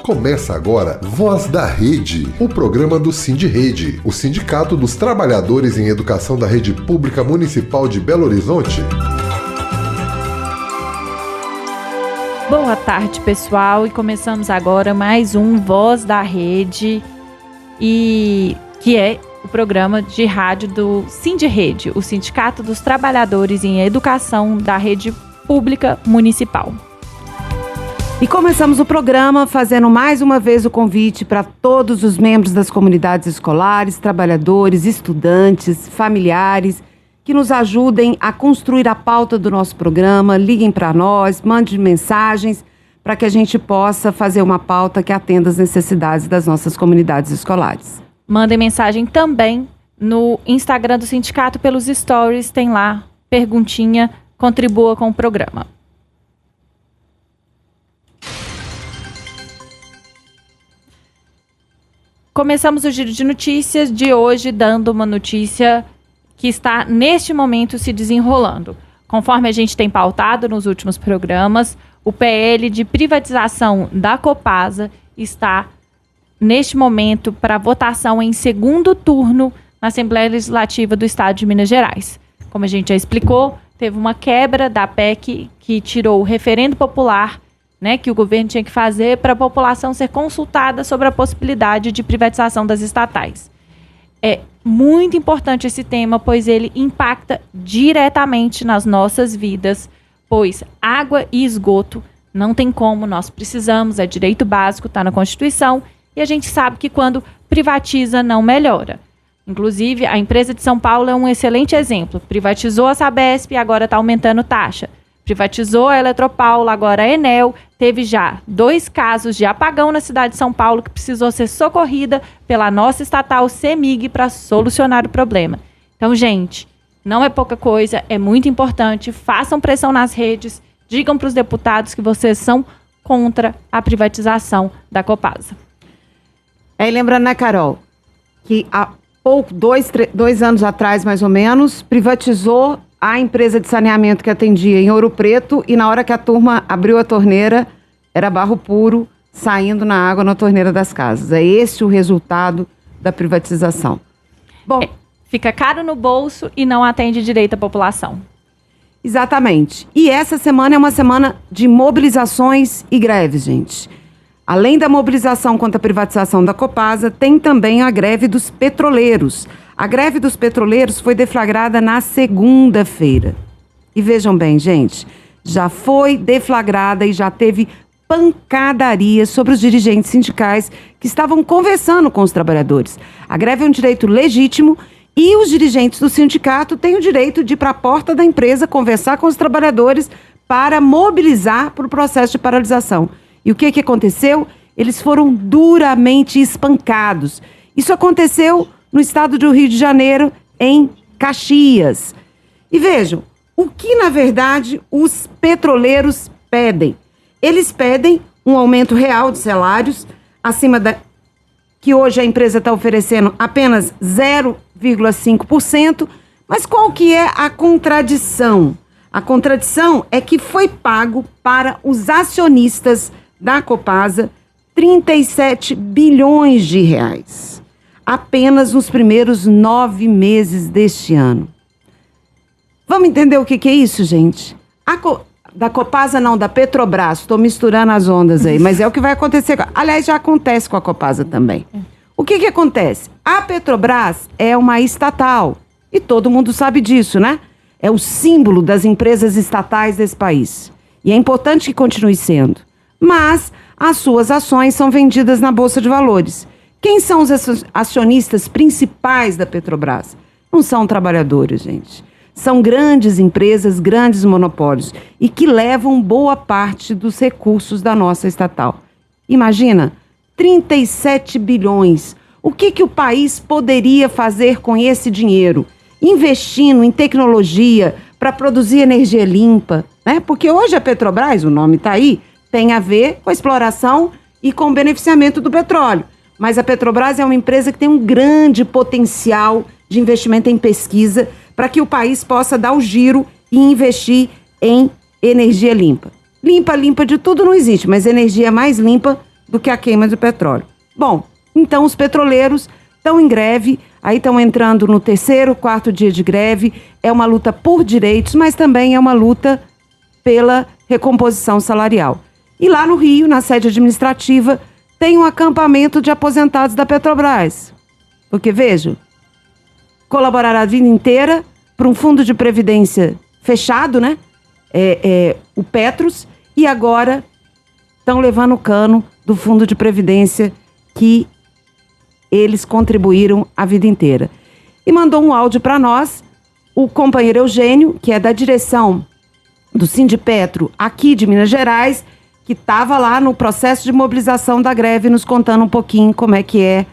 Começa agora Voz da Rede, o programa do Sindirrede, o Sindicato dos Trabalhadores em Educação da Rede Pública Municipal de Belo Horizonte. Boa tarde, pessoal, e começamos agora mais um Voz da Rede, que é o programa de rádio do Sindirrede, o Sindicato dos Trabalhadores em Educação da Rede Pública Municipal. E começamos o programa fazendo mais uma vez o convite para todos os membros das comunidades escolares, trabalhadores, estudantes, familiares, que nos ajudem a construir a pauta do nosso programa. Liguem para nós, mandem mensagens para que a gente possa fazer uma pauta que atenda às necessidades das nossas comunidades escolares. Mandem mensagem também no Instagram do sindicato pelos stories, tem lá, perguntinha, contribua com o programa. Começamos o giro de notícias de hoje dando uma notícia que está neste momento se desenrolando. Conforme a gente tem pautado nos últimos programas, o PL de privatização da Copasa está neste momento para votação em segundo turno na Assembleia Legislativa do Estado de Minas Gerais. Como a gente já explicou, teve uma quebra da PEC que tirou o referendo popular, que o governo tinha que fazer para a população ser consultada sobre a possibilidade de privatização das estatais. É muito importante esse tema, pois ele impacta diretamente nas nossas vidas, pois água e esgoto não tem como, nós precisamos, é direito básico, está na Constituição, e a gente sabe que quando privatiza não melhora. Inclusive, a empresa de São Paulo é um excelente exemplo. Privatizou a Sabesp e agora está aumentando taxa. Privatizou a Eletropaulo, agora a Enel. Teve já 2 casos de apagão na cidade de São Paulo que precisou ser socorrida pela nossa estatal CEMIG para solucionar o problema. Então, gente, não é pouca coisa, é muito importante. Façam pressão nas redes, digam para os deputados que vocês são contra a privatização da Copasa. E lembrando, né, Carol, que há pouco, 2 anos atrás, mais ou menos, privatizou a empresa de saneamento que atendia em Ouro Preto, e na hora que a turma abriu a torneira, era barro puro saindo na água na torneira das casas. É esse o resultado da privatização. Bom, fica caro no bolso e não atende direito à população. Exatamente. E essa semana é uma semana de mobilizações e greves, gente. Além da mobilização contra a privatização da Copasa, tem também a greve dos petroleiros. A greve dos petroleiros foi deflagrada na segunda-feira. E vejam bem, gente, já foi deflagrada e já teve pancadaria sobre os dirigentes sindicais que estavam conversando com os trabalhadores. A greve é um direito legítimo e os dirigentes do sindicato têm o direito de ir para a porta da empresa conversar com os trabalhadores para mobilizar para o processo de paralisação. E o que aconteceu? Eles foram duramente espancados. Isso aconteceu no estado do Rio de Janeiro, em Caxias. E vejam, o que na verdade os petroleiros pedem? Eles pedem um aumento real de salários, acima da que hoje a empresa está oferecendo apenas 0,5%, mas qual que é a contradição? A contradição é que foi pago para os acionistas da Copasa 37 bilhões de reais. Apenas nos primeiros 9 meses deste ano. Vamos entender o que é isso, gente? Da Copasa não, da Petrobras. Estou misturando as ondas aí, mas é o que vai acontecer. Aliás, já acontece com a Copasa também. O que acontece? A Petrobras é uma estatal. E todo mundo sabe disso, né? É o símbolo das empresas estatais desse país. E é importante que continue sendo. Mas as suas ações são vendidas na Bolsa de Valores. Quem são os acionistas principais da Petrobras? Não são trabalhadores, gente. São grandes empresas, grandes monopólios e que levam boa parte dos recursos da nossa estatal. Imagina, 37 bilhões. O que o país poderia fazer com esse dinheiro? Investindo em tecnologia para produzir energia limpa, né? Porque hoje a Petrobras, o nome está aí, tem a ver com a exploração e com o beneficiamento do petróleo. Mas a Petrobras é uma empresa que tem um grande potencial de investimento em pesquisa para que o país possa dar o giro e investir em energia limpa. Limpa de tudo não existe, mas energia mais limpa do que a queima de petróleo. Bom, então os petroleiros estão em greve, aí estão entrando no 3º, 4º dia de greve. É uma luta por direitos, mas também é uma luta pela recomposição salarial. E lá no Rio, na sede administrativa, tem um acampamento de aposentados da Petrobras. Porque, veja, colaboraram a vida inteira para um fundo de previdência fechado, né? O Petros, e agora estão levando o cano do fundo de previdência que eles contribuíram a vida inteira. E mandou um áudio para nós o companheiro Eugênio, que é da direção do Sindipetro aqui de Minas Gerais, que estava lá no processo de mobilização da greve, nos contando um pouquinho como é que é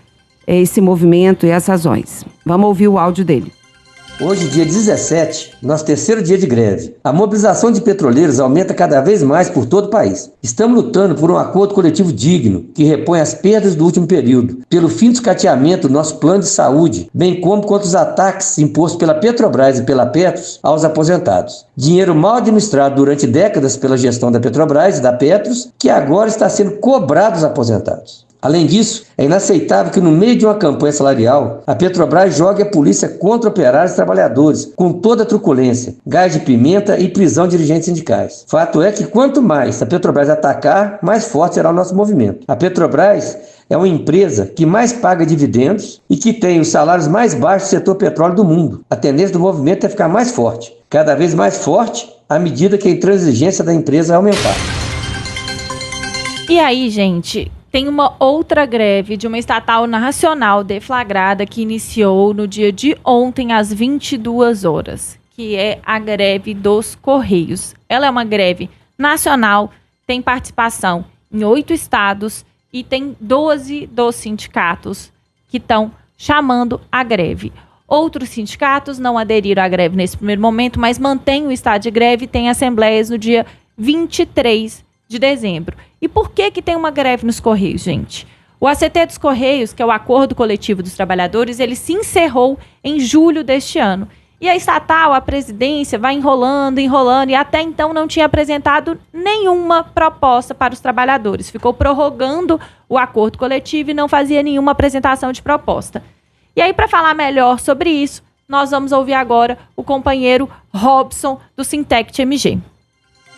esse movimento e as razões. Vamos ouvir o áudio dele. Hoje, dia 17, nosso 3º dia de greve. A mobilização de petroleiros aumenta cada vez mais por todo o país. Estamos lutando por um acordo coletivo digno, que repõe as perdas do último período, pelo fim do escateamento do nosso plano de saúde, bem como contra os ataques impostos pela Petrobras e pela Petros aos aposentados. Dinheiro mal administrado durante décadas pela gestão da Petrobras e da Petros, que agora está sendo cobrado dos aposentados. Além disso, é inaceitável que no meio de uma campanha salarial, a Petrobras jogue a polícia contra operários e trabalhadores, com toda a truculência, gás de pimenta e prisão de dirigentes sindicais. Fato é que quanto mais a Petrobras atacar, mais forte será o nosso movimento. A Petrobras é uma empresa que mais paga dividendos e que tem os salários mais baixos do setor petróleo do mundo. A tendência do movimento é ficar mais forte, cada vez mais forte, à medida que a intransigência da empresa aumentar. E aí, gente, tem uma outra greve de uma estatal nacional deflagrada que iniciou no dia de ontem às 22 horas, que é a greve dos Correios. Ela é uma greve nacional, tem participação em 8 estados e tem 12 dos sindicatos que estão chamando a greve. Outros sindicatos não aderiram à greve nesse primeiro momento, mas mantêm o estado de greve e tem assembleias no dia 23 de dezembro. E por que tem uma greve nos Correios, gente? O ACT dos Correios, que é o Acordo Coletivo dos Trabalhadores, ele se encerrou em julho deste ano. E a estatal, a presidência, vai enrolando, e até então não tinha apresentado nenhuma proposta para os trabalhadores. Ficou prorrogando o acordo coletivo e não fazia nenhuma apresentação de proposta. E aí, para falar melhor sobre isso, nós vamos ouvir agora o companheiro Robson, do Sintect MG.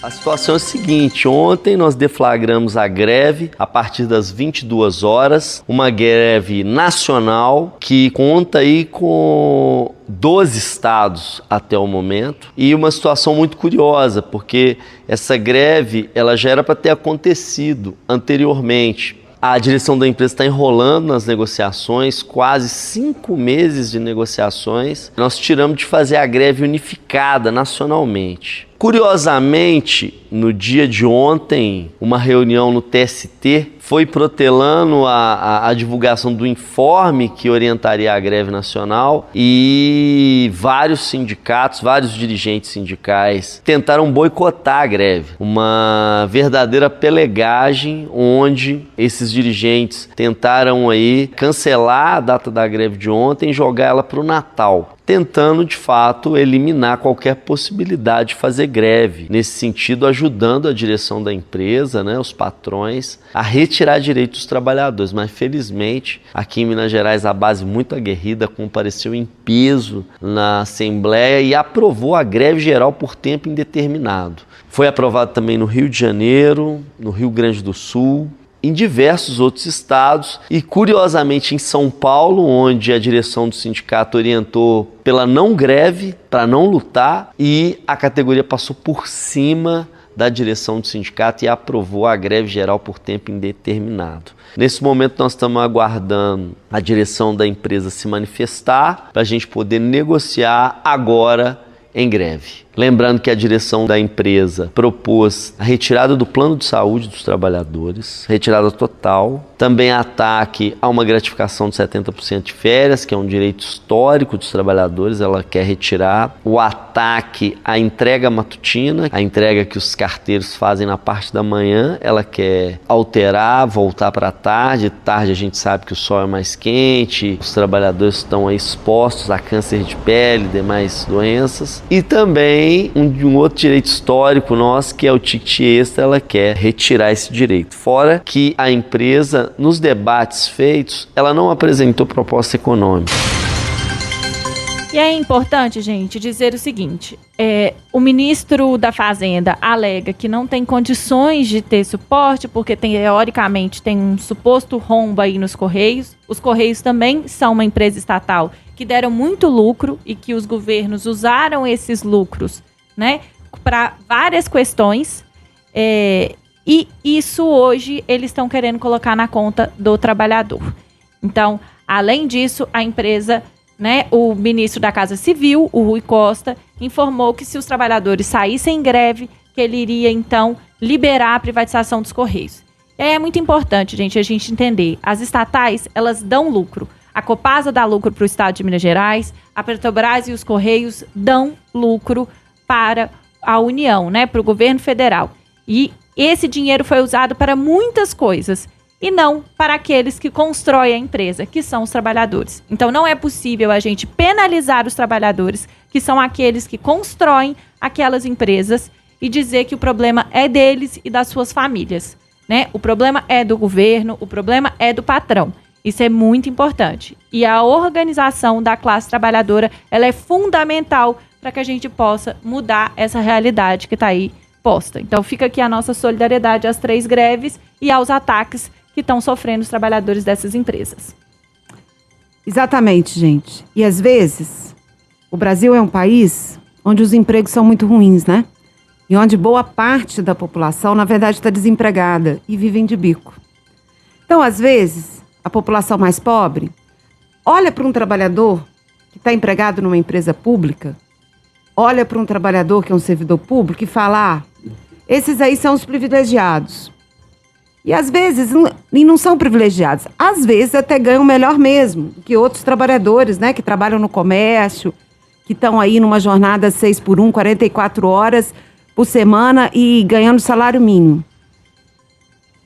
A situação é a seguinte: ontem nós deflagramos a greve a partir das 22 horas, uma greve nacional que conta aí com 12 estados até o momento, e uma situação muito curiosa, porque essa greve ela já era para ter acontecido anteriormente. A direção da empresa está enrolando nas negociações, quase 5 meses de negociações. Nós tiramos de fazer a greve unificada nacionalmente. Curiosamente, no dia de ontem, uma reunião no TST foi protelando a divulgação do informe que orientaria a greve nacional, e vários sindicatos, vários dirigentes sindicais tentaram boicotar a greve. Uma verdadeira pelegagem onde esses dirigentes tentaram aí cancelar a data da greve de ontem e jogar ela para o Natal, tentando de fato eliminar qualquer possibilidade de fazer greve. Nesse sentido, ajudando a direção da empresa, né, os patrões, a retirar direitos dos trabalhadores. Mas felizmente, aqui em Minas Gerais, a base muito aguerrida compareceu em peso na Assembleia e aprovou a greve geral por tempo indeterminado. Foi aprovado também no Rio de Janeiro, no Rio Grande do Sul, em diversos outros estados e, curiosamente, em São Paulo, onde a direção do sindicato orientou pela não greve, para não lutar, e a categoria passou por cima da direção do sindicato e aprovou a greve geral por tempo indeterminado. Nesse momento, nós estamos aguardando a direção da empresa se manifestar para a gente poder negociar agora em greve. Lembrando que a direção da empresa propôs a retirada do plano de saúde dos trabalhadores, retirada total, também ataque a uma gratificação de 70% de férias, que é um direito histórico dos trabalhadores, ela quer retirar, o ataque à entrega matutina, a entrega que os carteiros fazem na parte da manhã, ela quer alterar, voltar para a tarde a gente sabe que o sol é mais quente, os trabalhadores estão aí expostos a câncer de pele e demais doenças, e também Porém, um outro direito histórico nosso, que é o ticket extra, ela quer retirar esse direito. Fora que a empresa, nos debates feitos, ela não apresentou proposta econômica. E é importante, gente, dizer o seguinte, o ministro da Fazenda alega que não tem condições de ter suporte, porque teoricamente tem um suposto rombo aí nos Correios. Os Correios também são uma empresa estatal que deram muito lucro e que os governos usaram esses lucros, né, para várias questões. E isso hoje eles estão querendo colocar na conta do trabalhador. Então, além disso, a empresa, né, o ministro da Casa Civil, o Rui Costa, informou que se os trabalhadores saíssem em greve, que ele iria, então, liberar a privatização dos Correios. E aí é muito importante, gente, a gente entender. As estatais, elas dão lucro. A Copasa dá lucro para o estado de Minas Gerais, a Petrobras e os Correios dão lucro para a União, né, para o governo federal. E esse dinheiro foi usado para muitas coisas, e não para aqueles que constroem a empresa, que são os trabalhadores. Então não é possível a gente penalizar os trabalhadores, que são aqueles que constroem aquelas empresas, e dizer que o problema é deles e das suas famílias, né? O problema é do governo, o problema é do patrão. Isso é muito importante. E a organização da classe trabalhadora, ela é fundamental para que a gente possa mudar essa realidade que está aí posta. Então fica aqui a nossa solidariedade às 3 greves e aos ataques que estão sofrendo os trabalhadores dessas empresas. Exatamente, gente. E às vezes, o Brasil é um país onde os empregos são muito ruins, né? E onde boa parte da população, na verdade, está desempregada e vivem de bico. Então, às vezes, a população mais pobre olha para um trabalhador que está empregado numa empresa pública, olha para um trabalhador que é um servidor público e fala, esses aí são os privilegiados. E às vezes, não são privilegiados. Às vezes até ganham melhor mesmo que outros trabalhadores, né? Que trabalham no comércio, que estão aí numa jornada 6x1, 44 horas por semana e ganhando salário mínimo.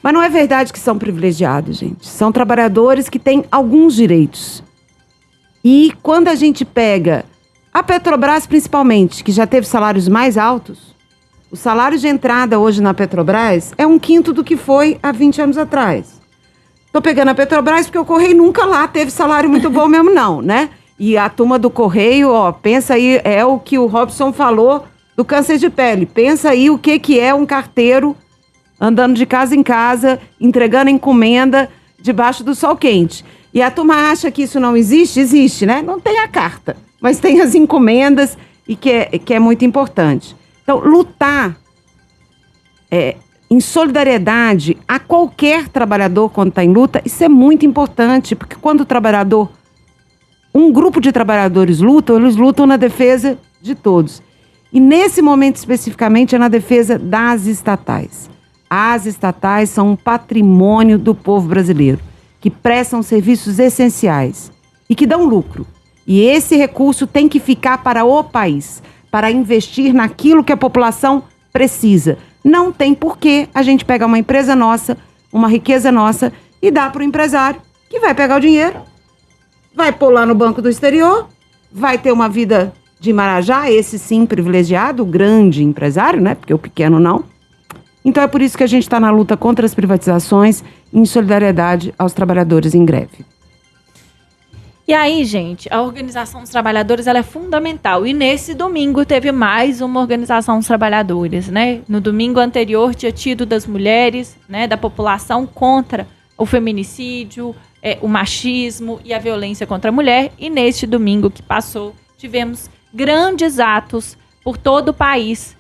Mas não é verdade que são privilegiados, gente. São trabalhadores que têm alguns direitos. E quando a gente pega a Petrobras, principalmente, que já teve salários mais altos, o salário de entrada hoje na Petrobras é 1/5 do que foi há 20 anos atrás. Tô pegando a Petrobras porque o Correio nunca lá teve salário muito bom mesmo não, né? E a turma do Correio, pensa aí, é o que o Robson falou do câncer de pele. Pensa aí o que é um carteiro andando de casa em casa, entregando encomenda debaixo do sol quente. E a turma acha que isso não existe? Existe, né? Não tem a carta, mas tem as encomendas e que é muito importante. Então, lutar em solidariedade a qualquer trabalhador quando está em luta, isso é muito importante, porque quando o trabalhador, um grupo de trabalhadores lutam, eles lutam na defesa de todos. E nesse momento especificamente é na defesa das estatais. As estatais são um patrimônio do povo brasileiro, que prestam serviços essenciais e que dão lucro. E esse recurso tem que ficar para o país, para investir naquilo que a população precisa. Não tem porquê a gente pegar uma empresa nossa, uma riqueza nossa, e dar para o empresário, que vai pegar o dinheiro, vai pôr lá no Banco do Exterior, vai ter uma vida de Marajá, esse sim privilegiado, o grande empresário, né? Porque o pequeno não. Então é por isso que a gente está na luta contra as privatizações, em solidariedade aos trabalhadores em greve. E aí, gente, a organização dos trabalhadores ela é fundamental. E nesse domingo teve mais uma organização dos trabalhadores, né? No domingo anterior tinha tido das mulheres, né, da população contra o feminicídio, o machismo e a violência contra a mulher. E neste domingo que passou, tivemos grandes atos por todo o país,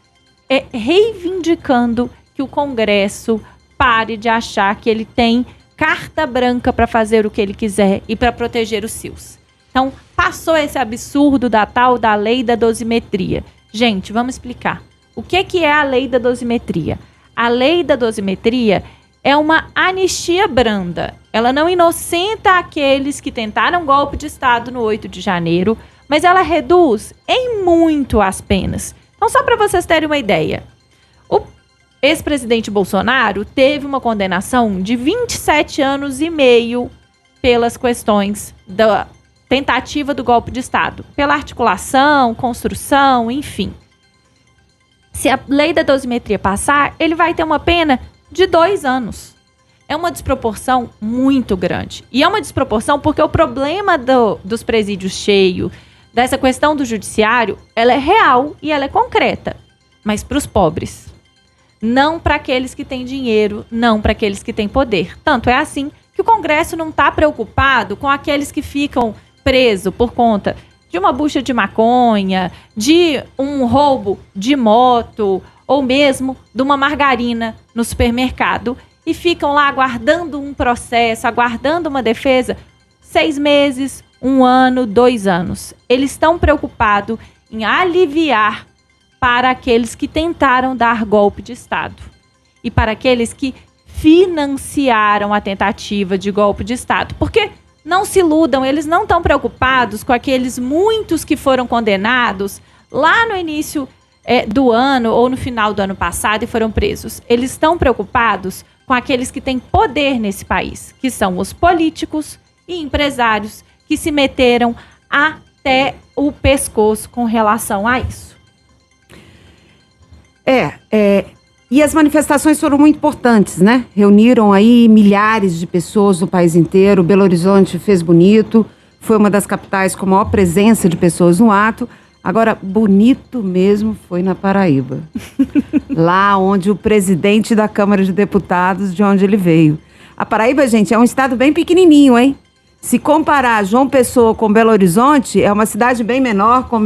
reivindicando que o Congresso pare de achar que ele tem carta branca para fazer o que ele quiser e para proteger os seus. Então, passou esse absurdo da tal da lei da dosimetria. Gente, vamos explicar. O que é a lei da dosimetria? A lei da dosimetria é uma anistia branda. Ela não inocenta aqueles que tentaram golpe de Estado no 8 de janeiro, mas ela reduz em muito as penas. Então, só para vocês terem uma ideia, o ex-presidente Bolsonaro teve uma condenação de 27 anos e meio pelas questões da tentativa do golpe de Estado, pela articulação, construção, enfim. Se a lei da dosimetria passar, ele vai ter uma pena de 2 anos. É uma desproporção muito grande. E é uma desproporção porque o problema dos presídios cheios, dessa questão do judiciário, ela é real e ela é concreta. Mas para os pobres. Não para aqueles que têm dinheiro, não para aqueles que têm poder. Tanto é assim que o Congresso não está preocupado com aqueles que ficam presos por conta de uma bucha de maconha, de um roubo de moto, ou mesmo de uma margarina no supermercado, e ficam lá aguardando um processo, aguardando uma defesa, 6 meses, 1 ano, 2 anos. Eles estão preocupados em aliviar para aqueles que tentaram dar golpe de Estado e para aqueles que financiaram a tentativa de golpe de Estado. Porque não se iludam, eles não estão preocupados com aqueles muitos que foram condenados lá no início do ano ou no final do ano passado e foram presos. Eles estão preocupados com aqueles que têm poder nesse país, que são os políticos e empresários que se meteram até o pescoço com relação a isso. E as manifestações foram muito importantes, né? Reuniram aí milhares de pessoas do país inteiro. Belo Horizonte fez bonito, foi uma das capitais com maior presença de pessoas no ato. Agora, bonito mesmo foi na Paraíba. Lá onde o presidente da Câmara de Deputados, de onde ele veio. A Paraíba, gente, é um estado bem pequenininho, hein? Se comparar João Pessoa com Belo Horizonte, é uma cidade bem menor, com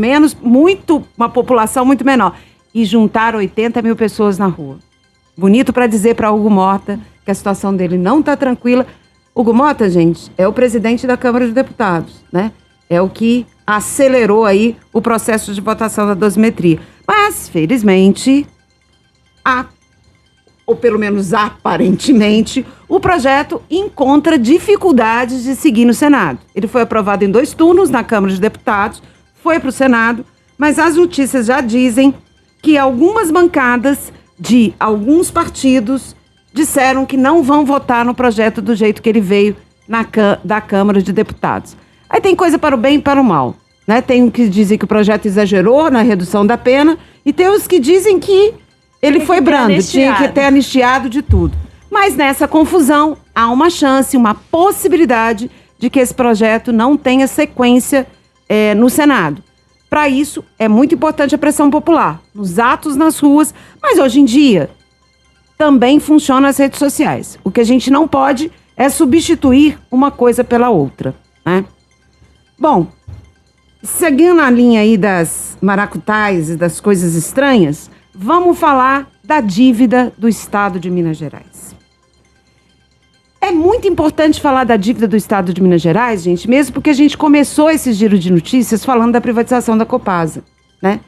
uma população muito menor. E juntaram 80 mil pessoas na rua. Bonito para dizer para Hugo Mota que a situação dele não está tranquila. Hugo Mota, gente, é o presidente da Câmara de Deputados, né? É o que acelerou aí o processo de votação da dosimetria. Mas, felizmente, ou pelo menos aparentemente, o projeto encontra dificuldades de seguir no Senado. Ele foi aprovado em 2 turnos na Câmara de Deputados, foi para o Senado, mas as notícias já dizem que algumas bancadas de alguns partidos disseram que não vão votar no projeto do jeito que ele veio da Câmara de Deputados. Aí tem coisa para o bem e para o mal, né? Tem os que dizem que o projeto exagerou na redução da pena e tem os que dizem que ele foi brando, tinha que ter anistiado de tudo. Mas nessa confusão há uma chance, uma possibilidade de que esse projeto não tenha sequência no Senado. Para isso, é muito importante a pressão popular, nos atos, nas ruas, mas hoje em dia também funciona as redes sociais. O que a gente não pode é substituir uma coisa pela outra, né? Bom, seguindo a linha aí das maracutais e das coisas estranhas, vamos falar da dívida do Estado de Minas Gerais. É muito importante falar da dívida do Estado de Minas Gerais, gente, mesmo porque a gente começou esse giro de notícias falando da privatização da Copasa, né?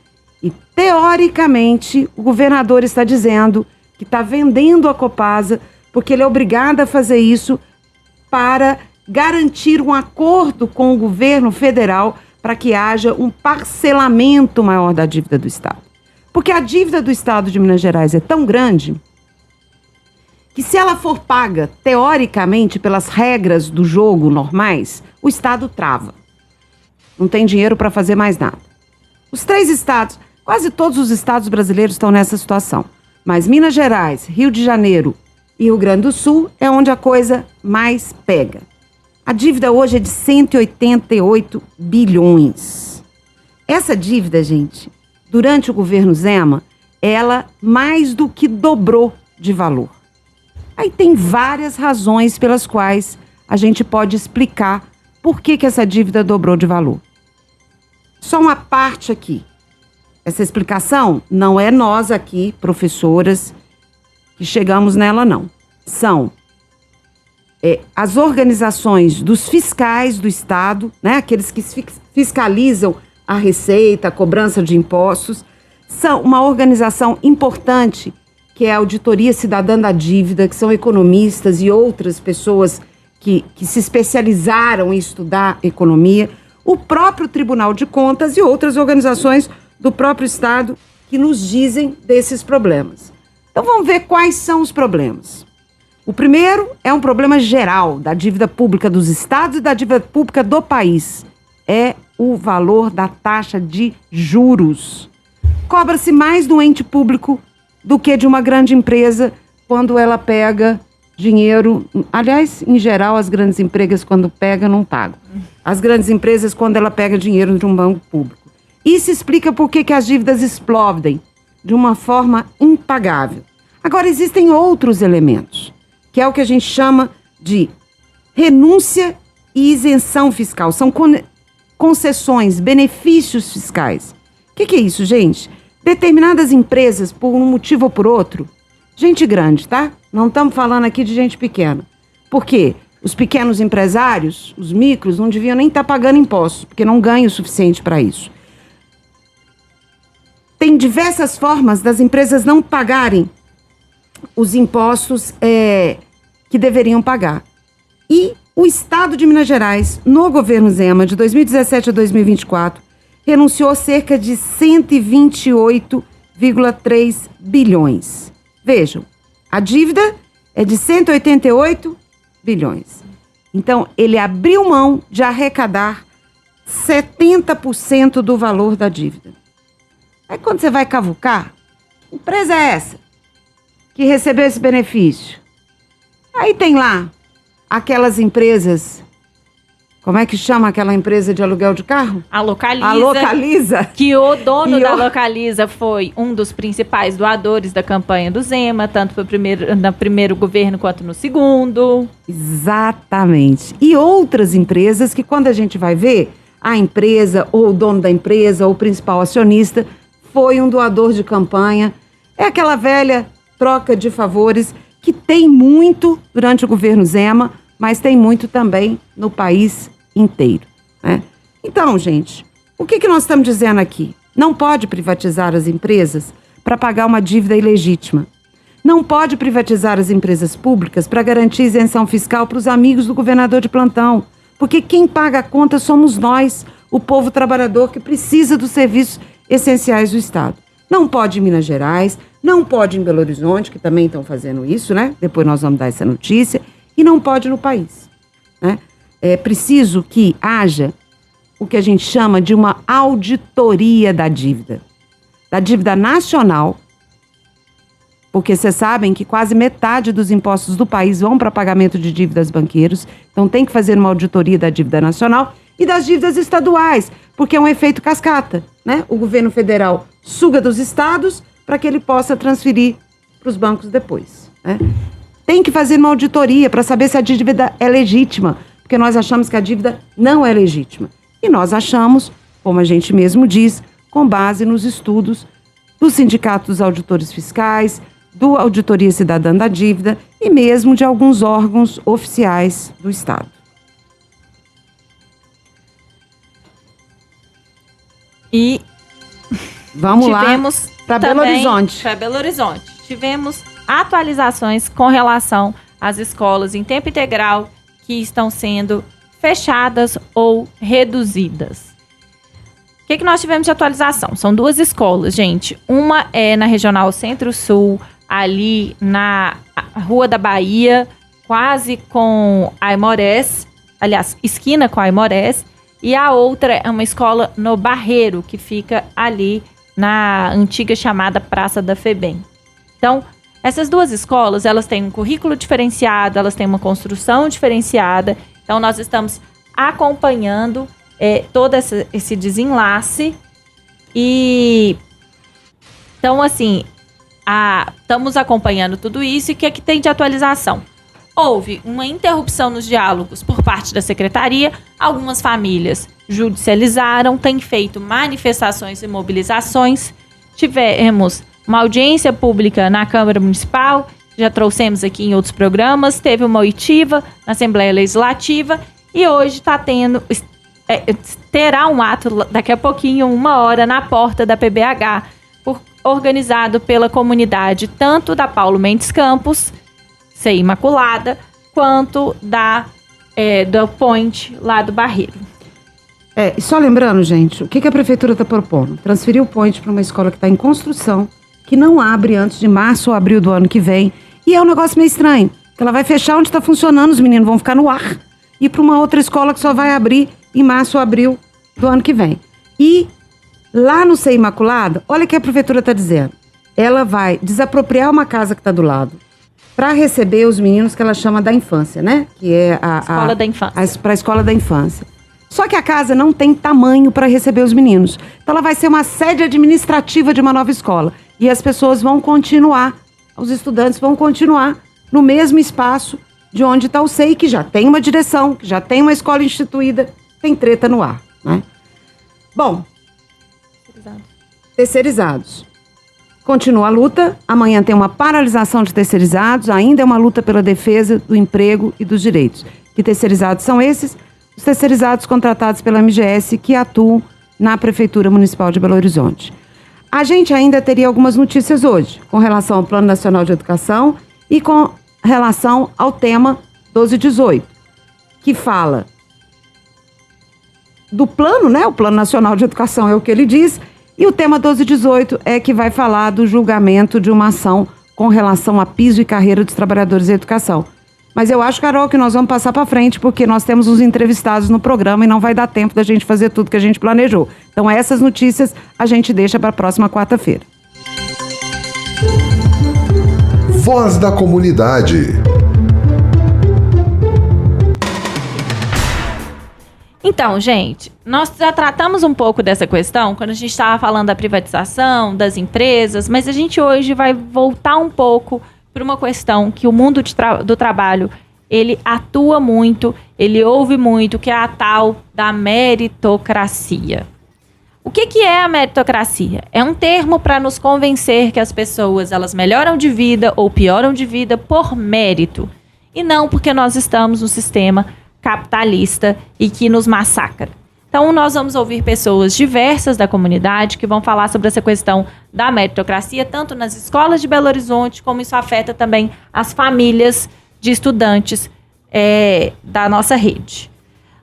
E, teoricamente, o governador está dizendo que está vendendo a Copasa porque ele é obrigado a fazer isso para garantir um acordo com o governo federal para que haja um parcelamento maior da dívida do Estado. Porque a dívida do Estado de Minas Gerais é tão grande que se ela for paga, teoricamente, pelas regras do jogo normais, o Estado trava. Não tem dinheiro para fazer mais nada. Os 3 estados, quase todos os estados brasileiros estão nessa situação. Mas Minas Gerais, Rio de Janeiro e Rio Grande do Sul é onde a coisa mais pega. A dívida hoje é de 188 bilhões. Essa dívida, gente, durante o governo Zema, ela mais do que dobrou de valor. Aí tem várias razões pelas quais a gente pode explicar por que essa dívida dobrou de valor. Só uma parte aqui. Essa explicação não é nós aqui, professoras, que chegamos nela, não. São as organizações dos fiscais do Estado, né, aqueles que fiscalizam a receita, a cobrança de impostos, são uma organização importante que é a Auditoria Cidadã da Dívida, que são economistas e outras pessoas que se especializaram em estudar economia, o próprio Tribunal de Contas e outras organizações do próprio Estado que nos dizem desses problemas. Então vamos ver quais são os problemas. O primeiro é um problema geral da dívida pública dos estados e da dívida pública do país. É o valor da taxa de juros. cobra-se mais do ente público do que de uma grande empresa quando ela pega dinheiro. Aliás, em geral, as grandes empresas, quando pegam, não pagam. As grandes empresas, quando ela pega dinheiro de um banco público. Isso explica por que as dívidas explodem de uma forma impagável. Agora, existem outros elementos, que é o que a gente chama de renúncia e isenção fiscal. São concessões, benefícios fiscais. O que é isso, gente? Determinadas empresas, por um motivo ou por outro, gente grande, tá? Não estamos falando aqui de gente pequena. Por quê? Os pequenos empresários, os micros, não deviam nem estar pagando impostos, porque não ganham o suficiente para isso. Tem diversas formas das empresas não pagarem os impostos que deveriam pagar. E o Estado de Minas Gerais, no governo Zema, de 2017 a 2024, renunciou cerca de 128,3 bilhões. Vejam, a dívida é de 188 bilhões. Então, ele abriu mão de arrecadar 70% do valor da dívida. Aí, quando você vai cavucar, que empresa é essa que recebeu esse benefício? Aí tem lá aquelas empresas, como é que chama aquela empresa de aluguel de carro? A Localiza. A Localiza. Que o dono da Localiza foi um dos principais doadores da campanha do Zema, tanto no primeiro governo quanto no segundo. Exatamente. E outras empresas que, quando a gente vai ver, a empresa, ou o dono da empresa, ou o principal acionista, foi um doador de campanha. É aquela velha troca de favores que tem muito durante o governo Zema, mas tem muito também no país inteiro, né? Então, gente, o que nós estamos dizendo aqui? Não pode privatizar as empresas para pagar uma dívida ilegítima. Não pode privatizar as empresas públicas para garantir isenção fiscal para os amigos do governador de plantão. Porque quem paga a conta somos nós, o povo trabalhador que precisa dos serviços essenciais do Estado. Não pode em Minas Gerais, não pode em Belo Horizonte, que também estão fazendo isso, né? Depois nós vamos dar essa notícia. E não pode no país, né? É preciso que haja o que a gente chama de uma auditoria da dívida nacional, porque vocês sabem que quase metade dos impostos do país vão para pagamento de dívidas banqueiros, então tem que fazer uma auditoria da dívida nacional e das dívidas estaduais, porque é um efeito cascata, né? O governo federal suga dos estados para que ele possa transferir para os bancos depois, né? Tem que fazer uma auditoria para saber se a dívida é legítima, porque nós achamos que a dívida não é legítima. E nós achamos, como a gente mesmo diz, com base nos estudos do Sindicato dos Auditores Fiscais, do Auditoria Cidadã da Dívida e mesmo de alguns órgãos oficiais do Estado. E vamos tivemos lá para Belo Horizonte. Para Belo Horizonte. Tivemos atualizações com relação às escolas em tempo integral que estão sendo fechadas ou reduzidas. O que nós tivemos de atualização? São duas escolas, gente. Uma é na Regional Centro-Sul, ali na Rua da Bahia, quase com a Aimorés, aliás, esquina com a Aimorés. E a outra é uma escola no Barreiro, que fica ali na antiga chamada Praça da FEBEM. Então, essas duas escolas, elas têm um currículo diferenciado, elas têm uma construção diferenciada. Então, nós estamos acompanhando todo esse desenlace. E, então, assim, estamos acompanhando tudo isso. E o que é que tem de atualização? Houve uma interrupção nos diálogos por parte da secretaria. Algumas famílias judicializaram, têm feito manifestações e mobilizações. Tivemos uma audiência pública na Câmara Municipal, já trouxemos aqui em outros programas. Teve uma oitiva na Assembleia Legislativa e hoje terá um ato daqui a pouquinho, 1h, na porta da PBH, organizado pela comunidade tanto da Paulo Mendes Campos, Ser Imaculada, quanto do Point, lá do Barreiro. E só lembrando, gente, o que a prefeitura está propondo? Transferir o Point para uma escola que está em construção, que não abre antes de março ou abril do ano que vem. E é um negócio meio estranho, que ela vai fechar onde está funcionando, os meninos vão ficar no ar, e para uma outra escola que só vai abrir em março ou abril do ano que vem. E Lá no Ser Imaculado, olha o que a prefeitura está dizendo. Ela vai desapropriar uma casa que está do lado para receber os meninos que ela chama da infância, né? Que é Escola da infância. Para a escola da infância. Só que a casa não tem tamanho para receber os meninos. Então ela vai ser uma sede administrativa de uma nova escola. E as pessoas vão continuar, os estudantes vão continuar no mesmo espaço de onde está o SEI, que já tem uma direção, que já tem uma escola instituída, tem treta no ar, né? Bom, terceirizados. Continua a luta, amanhã tem uma paralisação de terceirizados, ainda é uma luta pela defesa do emprego e dos direitos. Que terceirizados são esses? Os terceirizados contratados pela MGS que atuam na Prefeitura Municipal de Belo Horizonte. A gente ainda teria algumas notícias hoje, com relação ao Plano Nacional de Educação e com relação ao tema 1218, que fala do plano, né? O Plano Nacional de Educação é o que ele diz, e o tema 1218 é que vai falar do julgamento de uma ação com relação a piso e carreira dos trabalhadores da educação. Mas eu acho, Carol, que nós vamos passar para frente, porque nós temos uns entrevistados no programa e não vai dar tempo da gente fazer tudo que a gente planejou. Então, essas notícias a gente deixa para a próxima quarta-feira. Voz da Comunidade. Então, gente, nós já tratamos um pouco dessa questão quando a gente estava falando da privatização, das empresas, mas a gente hoje vai voltar um pouco para uma questão que o mundo do trabalho, ele atua muito, ele ouve muito, que é a tal da meritocracia. O que é a meritocracia? É um termo para nos convencer que as pessoas elas melhoram de vida ou pioram de vida por mérito, e não porque nós estamos no sistema capitalista e que nos massacra. Então, nós vamos ouvir pessoas diversas da comunidade que vão falar sobre essa questão da meritocracia, tanto nas escolas de Belo Horizonte, como isso afeta também as famílias de estudantes da nossa rede.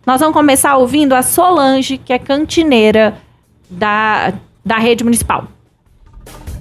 Nós vamos começar ouvindo a Solange, que é cantineira da rede municipal.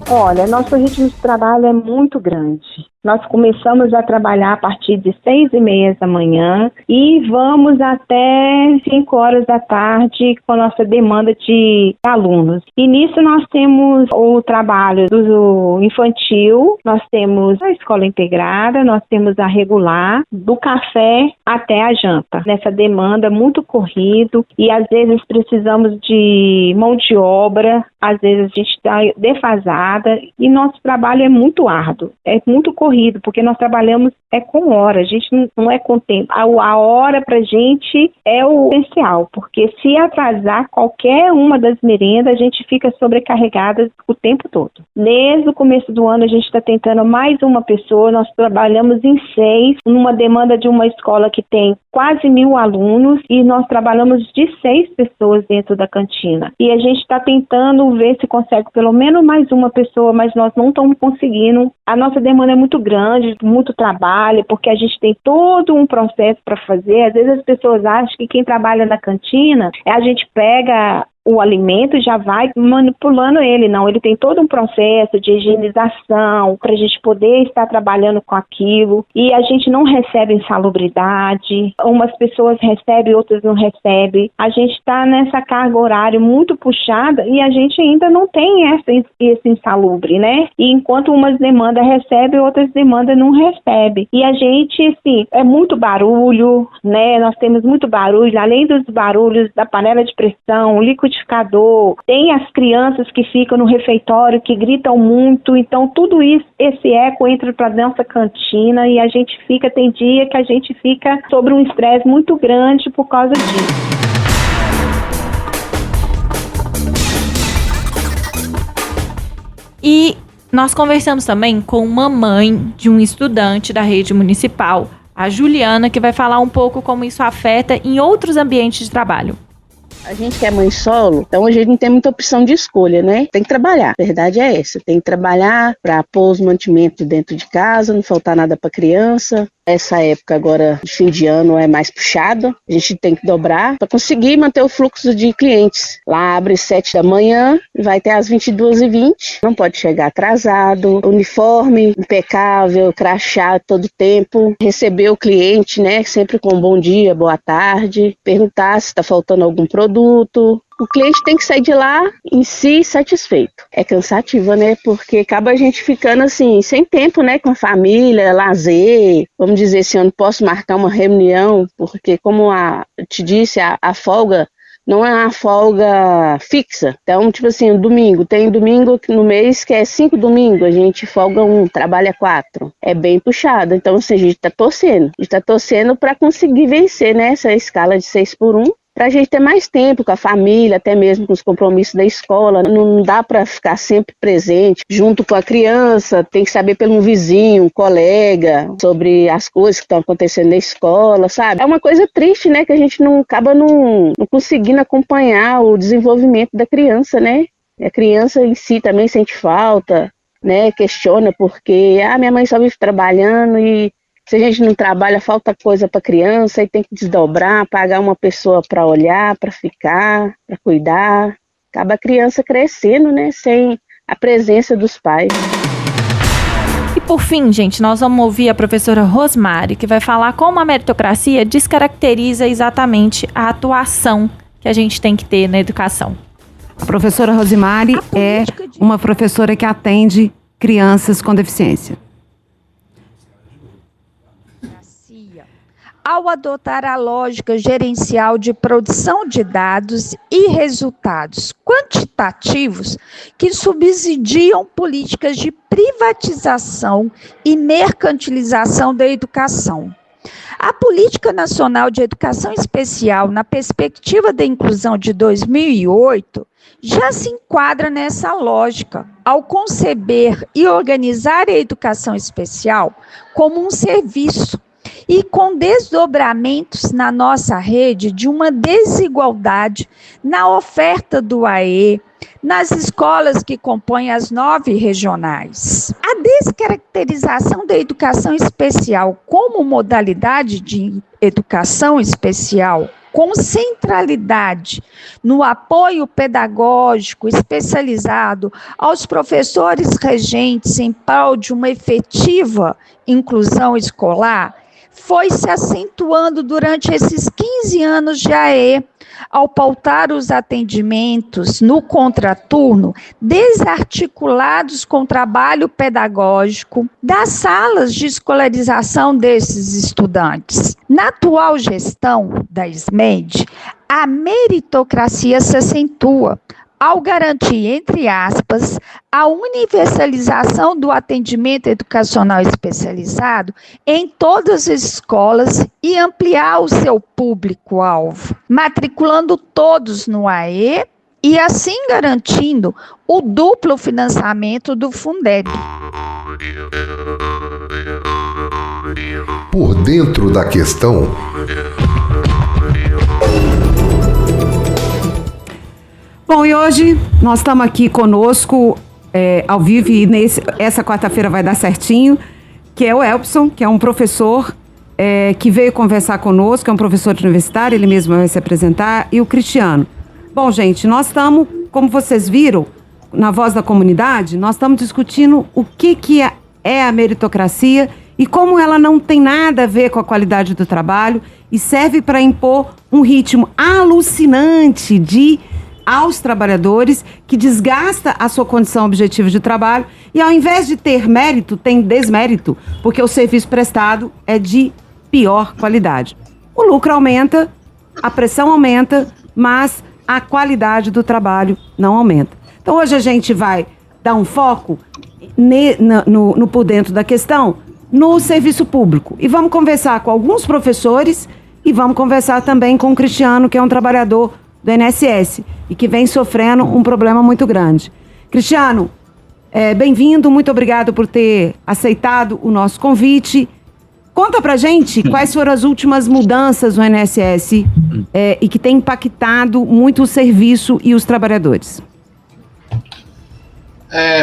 Olha, nosso ritmo de trabalho é muito grande. Nós começamos a trabalhar a partir de 6h30 da manhã e vamos até 5 horas da tarde com a nossa demanda de alunos. E nisso nós temos o trabalho do infantil, nós temos a escola integrada, nós temos a regular, do café até a janta. Nessa demanda muito corrido e às vezes precisamos de mão de obra, às vezes a gente está defasada e nosso trabalho é muito árduo, é muito corrido, porque nós trabalhamos com hora, a gente não é com tempo. A hora pra gente é o essencial, porque se atrasar qualquer uma das merendas, a gente fica sobrecarregada o tempo todo. Desde o começo do ano a gente está tentando mais uma pessoa, nós trabalhamos em 6, numa demanda de uma escola que tem quase 1.000 alunos e nós trabalhamos de 6 pessoas dentro da cantina. E a gente está tentando ver se consegue pelo menos mais uma pessoa, mas nós não estamos conseguindo. A nossa demanda é muito grande, muito trabalho, porque a gente tem todo um processo para fazer. Às vezes as pessoas acham que quem trabalha na cantina, a gente pega o alimento e já vai manipulando ele. Não, ele tem todo um processo de higienização para a gente poder estar trabalhando com aquilo. E a gente não recebe insalubridade. Umas pessoas recebem, outras não recebem. A gente está nessa carga horária muito puxada e a gente ainda não tem esse insalubre, né? E enquanto umas demandas recebem, outras demandas não recebem. E a gente, assim, é muito barulho, né? Nós temos muito barulho, além dos barulhos da panela de pressão, liquidificador, tem as crianças que ficam no refeitório, que gritam muito, então tudo isso, esse eco entra para nossa cantina e a gente fica, tem dia que a gente fica sobre um estresse muito grande por causa disso. E nós conversamos também com uma mãe de um estudante da rede municipal, a Juliana, que vai falar um pouco como isso afeta em outros ambientes de trabalho. A gente que é mãe solo, então a gente não tem muita opção de escolha, né? Tem que trabalhar, a verdade é essa. Tem que trabalhar para pôr os mantimentos dentro de casa, não faltar nada para criança. Essa época agora de fim de ano é mais puxada, a gente tem que dobrar para conseguir manter o fluxo de clientes. Lá abre 7 da manhã e vai até às 22h20, não pode chegar atrasado, uniforme impecável, crachá todo tempo, receber o cliente, né, sempre com bom dia, boa tarde, perguntar se está faltando algum produto. o cliente tem que sair de lá em si satisfeito. É cansativo, né? Porque acaba a gente ficando assim, sem tempo, né? Com a família, lazer. Vamos dizer assim, eu não posso marcar uma reunião, porque como eu te disse, a folga não é uma folga fixa. Então, tipo assim, domingo, tem domingo no mês que é 5 domingos, a gente folga 1, trabalha 4. É bem puxado. Então, assim, a gente tá torcendo. A gente tá torcendo para conseguir vencer, né, essa escala de 6 por 1. Para a gente ter mais tempo com a família, até mesmo com os compromissos da escola. Não dá para ficar sempre presente junto com a criança, tem que saber pelo um vizinho, um colega, sobre as coisas que estão acontecendo na escola, sabe? É uma coisa triste, né, que a gente acaba não conseguindo acompanhar o desenvolvimento da criança, né? A criança em si também sente falta, né, questiona porque, minha mãe só vive trabalhando e se a gente não trabalha, falta coisa para criança e tem que desdobrar, pagar uma pessoa para olhar, para ficar, para cuidar. Acaba a criança crescendo, né, sem a presença dos pais. E por fim, gente, nós vamos ouvir a professora Rosmari, que vai falar como a meritocracia descaracteriza exatamente a atuação que a gente tem que ter na educação. A professora Rosemary é uma professora que atende crianças com deficiência. Ao adotar a lógica gerencial de produção de dados e resultados quantitativos que subsidiam políticas de privatização e mercantilização da educação. A Política Nacional de Educação Especial, na perspectiva da inclusão de 2008, já se enquadra nessa lógica, ao conceber e organizar a educação especial como um serviço, e com desdobramentos na nossa rede de uma desigualdade na oferta do AE, nas escolas que compõem as 9 regionais. A descaracterização da educação especial como modalidade de educação especial, com centralidade no apoio pedagógico especializado aos professores regentes em prol de uma efetiva inclusão escolar, foi se acentuando durante esses 15 anos de AE, ao pautar os atendimentos no contraturno, desarticulados com o trabalho pedagógico das salas de escolarização desses estudantes. Na atual gestão da SMED, a meritocracia se acentua, ao garantir, entre aspas, a universalização do atendimento educacional especializado em todas as escolas e ampliar o seu público-alvo, matriculando todos no AE e assim garantindo o duplo financiamento do Fundeb. Por dentro da questão. Bom, e hoje nós estamos aqui conosco ao vivo e essa quarta-feira vai dar certinho, que é o Elpson, que é um professor que veio conversar conosco, é um professor universitário, ele mesmo vai se apresentar, e o Cristiano. Bom, gente, nós estamos, como vocês viram, na Voz da Comunidade, nós estamos discutindo o que é a meritocracia e como ela não tem nada a ver com a qualidade do trabalho e serve para impor um ritmo alucinante aos trabalhadores, que desgasta a sua condição objetiva de trabalho e ao invés de ter mérito, tem desmérito, porque o serviço prestado é de pior qualidade. O lucro aumenta, a pressão aumenta, mas a qualidade do trabalho não aumenta. Então hoje a gente vai dar um foco no por dentro da questão, no serviço público. E vamos conversar com alguns professores e vamos conversar também com o Cristiano, que é um trabalhador do INSS e que vem sofrendo um problema muito grande. Cristiano, bem-vindo, muito obrigado por ter aceitado o nosso convite. Conta pra gente quais foram as últimas mudanças no INSS e que tem impactado muito o serviço e os trabalhadores.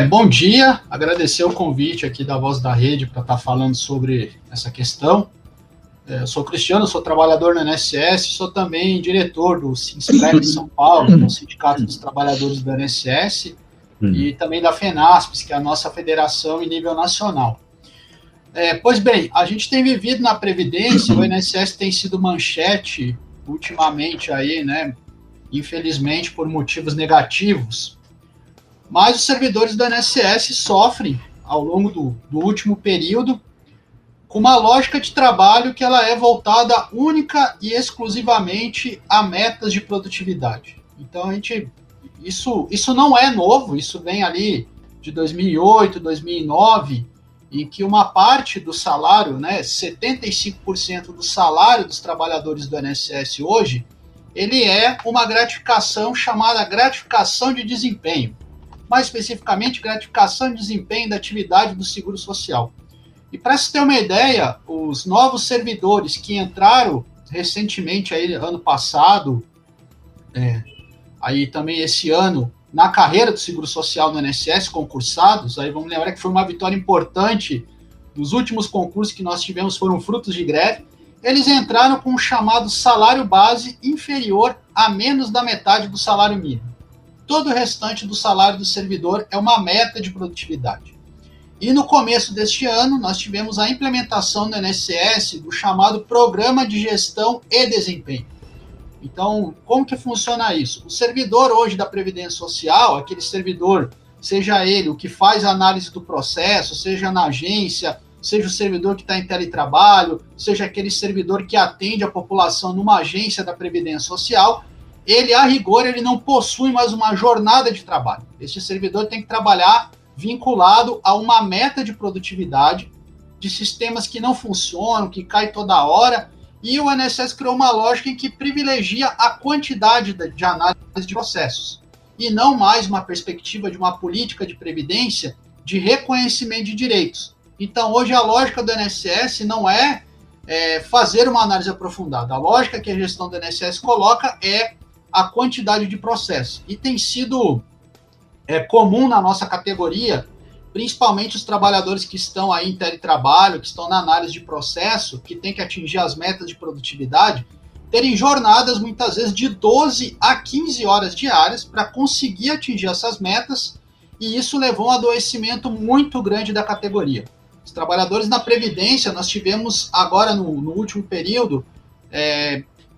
Bom dia, agradecer o convite aqui da Voz da Rede para estar falando sobre essa questão. Eu sou Cristiano, sou trabalhador no INSS, sou também diretor do Sinsprep de São Paulo, que é o Sindicato dos Trabalhadores do INSS, e também da FENASPES, que é a nossa federação em nível nacional. Pois bem, a gente tem vivido na Previdência, o INSS tem sido manchete ultimamente aí, né, infelizmente por motivos negativos. Mas os servidores do INSS sofrem, ao longo do último período, com uma lógica de trabalho que ela é voltada única e exclusivamente a metas de produtividade. Então, isso não é novo, isso vem ali de 2008, 2009, em que uma parte do salário, 75% do salário dos trabalhadores do INSS hoje, ele é uma gratificação chamada gratificação de desempenho. Mais especificamente, gratificação de desempenho da atividade do Seguro Social. E para se ter uma ideia, os novos servidores que entraram recentemente, aí, ano passado, aí também esse ano, na carreira do Seguro Social no INSS, concursados, aí vamos lembrar que foi uma vitória importante, dos últimos concursos que nós tivemos foram frutos de greve, eles entraram com o chamado salário base inferior a menos da metade do salário mínimo. Todo o restante do salário do servidor é uma meta de produtividade. E no começo deste ano, nós tivemos a implementação no INSS do chamado Programa de Gestão e Desempenho. Então, como que funciona isso? O servidor hoje da Previdência Social, aquele servidor, seja ele o que faz a análise do processo, seja na agência, seja o servidor que está em teletrabalho, seja aquele servidor que atende a população numa agência da Previdência Social, ele, a rigor, ele não possui mais uma jornada de trabalho. Este servidor tem que trabalhar vinculado a uma meta de produtividade, de sistemas que não funcionam, que caem toda hora, e o INSS criou uma lógica em que privilegia a quantidade de análise de processos, e não mais uma perspectiva de uma política de previdência de reconhecimento de direitos. Então, hoje, a lógica do INSS não é fazer uma análise aprofundada. A lógica que a gestão do INSS coloca é a quantidade de processos. E tem sido comum na nossa categoria, principalmente os trabalhadores que estão aí em teletrabalho, que estão na análise de processo, que tem que atingir as metas de produtividade, terem jornadas, muitas vezes, de 12 a 15 horas diárias para conseguir atingir essas metas, e isso levou a um adoecimento muito grande da categoria. Os trabalhadores na Previdência, nós tivemos agora, no último período,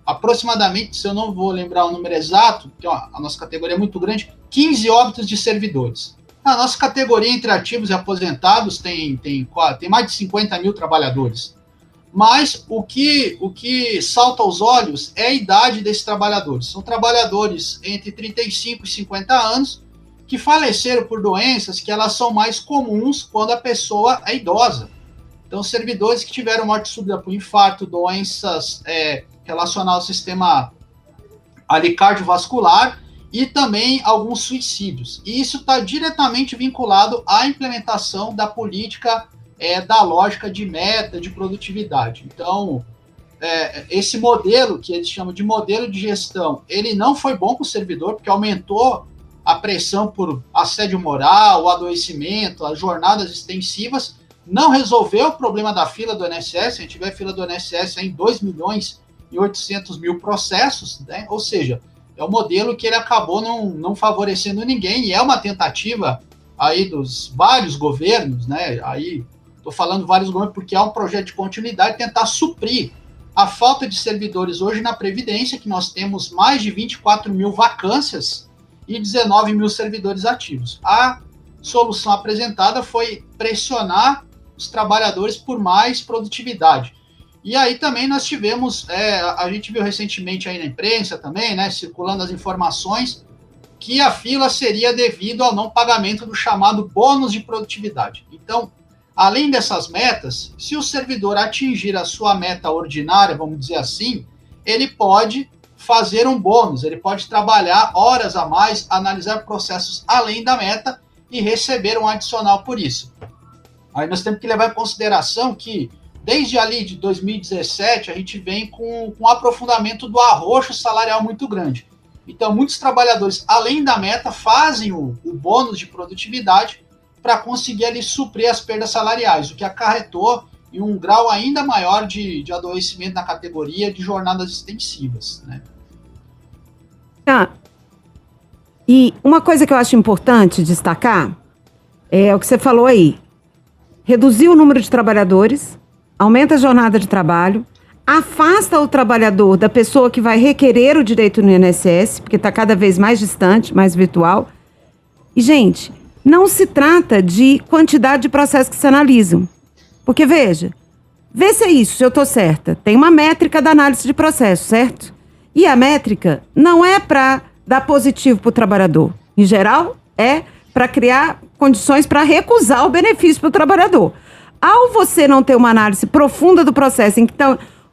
aproximadamente, se eu não vou lembrar o número exato, porque a nossa categoria é muito grande, 15 óbitos de servidores. A nossa categoria entre ativos e aposentados tem mais de 50 mil trabalhadores. Mas o que salta aos olhos é a idade desses trabalhadores. São trabalhadores entre 35 e 50 anos que faleceram por doenças que elas são mais comuns quando a pessoa é idosa. Então, servidores que tiveram morte súbita por infarto, doenças relacionadas ao sistema cardiovascular e também alguns suicídios. E isso está diretamente vinculado à implementação da política da lógica de meta, de produtividade. Então, esse modelo, que eles chamam de modelo de gestão, ele não foi bom para o servidor, porque aumentou a pressão por assédio moral, o adoecimento, as jornadas extensivas, não resolveu o problema da fila do INSS. A gente vê a fila do INSS em 2.800.000 processos, né? Ou seja, é um modelo que ele acabou não favorecendo ninguém, e é uma tentativa aí dos vários governos, né? Aí estou falando vários governos porque é um projeto de continuidade, tentar suprir a falta de servidores hoje na Previdência, que nós temos mais de 24 mil vacâncias e 19 mil servidores ativos. A solução apresentada foi pressionar os trabalhadores por mais produtividade. E aí também nós tivemos, a gente viu recentemente aí na imprensa também, né, circulando as informações, que a fila seria devido ao não pagamento do chamado bônus de produtividade. Então, além dessas metas, se o servidor atingir a sua meta ordinária, vamos dizer assim, ele pode fazer um bônus, ele pode trabalhar horas a mais, analisar processos além da meta e receber um adicional por isso. Aí nós temos que levar em consideração que, desde ali de 2017, a gente vem com um aprofundamento do arroxo salarial muito grande. Então, muitos trabalhadores, além da meta, fazem o bônus de produtividade para conseguir ali suprir as perdas salariais, o que acarretou em um grau ainda maior de adoecimento na categoria, de jornadas extensivas, né? E uma coisa que eu acho importante destacar é o que você falou aí. Reduzir o número de trabalhadores, aumenta a jornada de trabalho, afasta o trabalhador da pessoa que vai requerer o direito no INSS, porque está cada vez mais distante, mais virtual. E, gente, não se trata de quantidade de processos que se analisam. Porque, veja, vê se é isso, se eu estou certa. Tem uma métrica da análise de processo, certo? E a métrica não é para dar positivo para o trabalhador. Em geral, é para criar condições para recusar o benefício para o trabalhador. Ao você não ter uma análise profunda do processo, em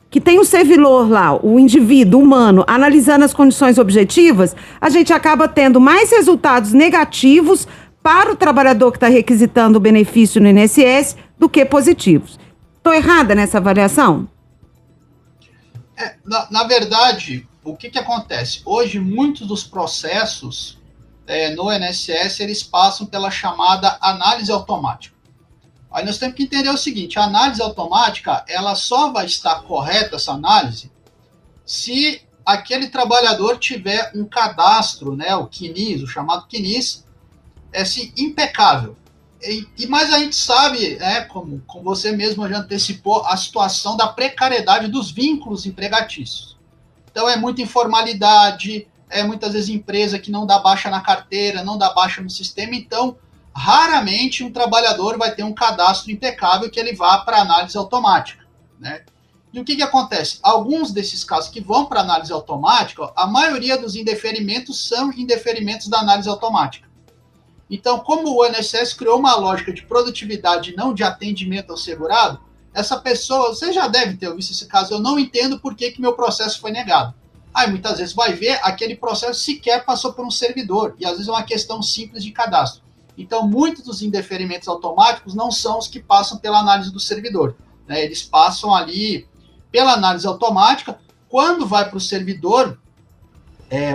que tem o servidor lá, o indivíduo humano, analisando as condições objetivas, a gente acaba tendo mais resultados negativos para o trabalhador que está requisitando o benefício no INSS do que positivos. Estou errada nessa avaliação? Na verdade, o que acontece? Hoje, muitos dos processos no INSS, eles passam pela chamada análise automática. Aí nós temos que entender o seguinte, a análise automática, ela só vai estar correta, essa análise, se aquele trabalhador tiver um cadastro, né, o CNIS, o chamado CNIS, assim, impecável. Mas a gente sabe, como você mesmo já antecipou, a situação da precariedade dos vínculos empregatícios. Então é muita informalidade, muitas vezes empresa que não dá baixa na carteira, não dá baixa no sistema, então raramente um trabalhador vai ter um cadastro impecável que ele vá para análise automática, né? E o que acontece? Alguns desses casos que vão para análise automática, a maioria dos indeferimentos são indeferimentos da análise automática. Então, como o INSS criou uma lógica de produtividade e não de atendimento ao segurado, essa pessoa, você já deve ter visto esse caso, eu não entendo por que meu processo foi negado. Aí muitas vezes vai ver, aquele processo sequer passou por um servidor, e às vezes é uma questão simples de cadastro. Então, muitos dos indeferimentos automáticos não são os que passam pela análise do servidor, né? Eles passam ali pela análise automática. Quando vai para o servidor,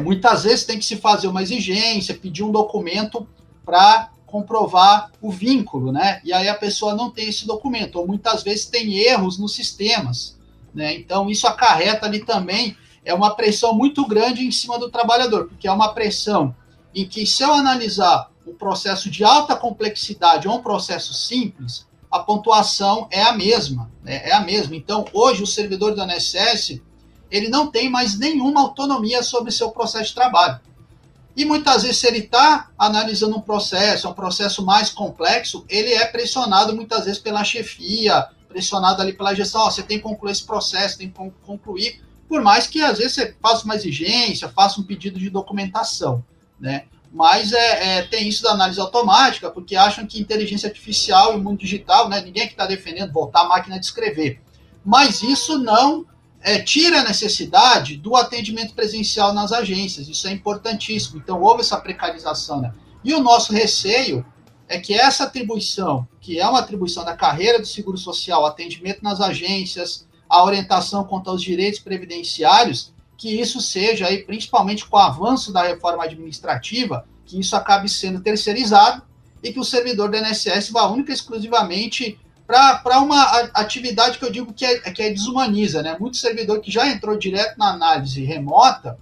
muitas vezes tem que se fazer uma exigência, pedir um documento para comprovar o vínculo, né? E aí a pessoa não tem esse documento, ou muitas vezes tem erros nos sistemas, né? Então, isso acarreta ali também, uma pressão muito grande em cima do trabalhador, porque é uma pressão em que, se eu analisar um processo de alta complexidade ou um processo simples, a pontuação é a mesma, né? É a mesma. Então, hoje, o servidor do INSS, ele não tem mais nenhuma autonomia sobre seu processo de trabalho. E muitas vezes, se ele está analisando um processo mais complexo, ele é pressionado muitas vezes pela chefia, pressionado ali pela gestão, você tem que concluir esse processo, tem que concluir, por mais que às vezes você faça uma exigência, faça um pedido de documentação, né? Mas tem isso da análise automática, porque acham que inteligência artificial e o mundo digital, né, ninguém que está defendendo voltar à máquina de escrever. Mas isso não tira a necessidade do atendimento presencial nas agências, isso é importantíssimo. Então, houve essa precarização, né? E o nosso receio é que essa atribuição, que é uma atribuição da carreira do Seguro Social, atendimento nas agências, a orientação quanto aos direitos previdenciários, que isso seja, aí, principalmente com o avanço da reforma administrativa, que isso acabe sendo terceirizado e que o servidor do INSS vá única e exclusivamente para uma atividade que eu digo que desumaniza, né? Muito servidor que já entrou direto na análise remota,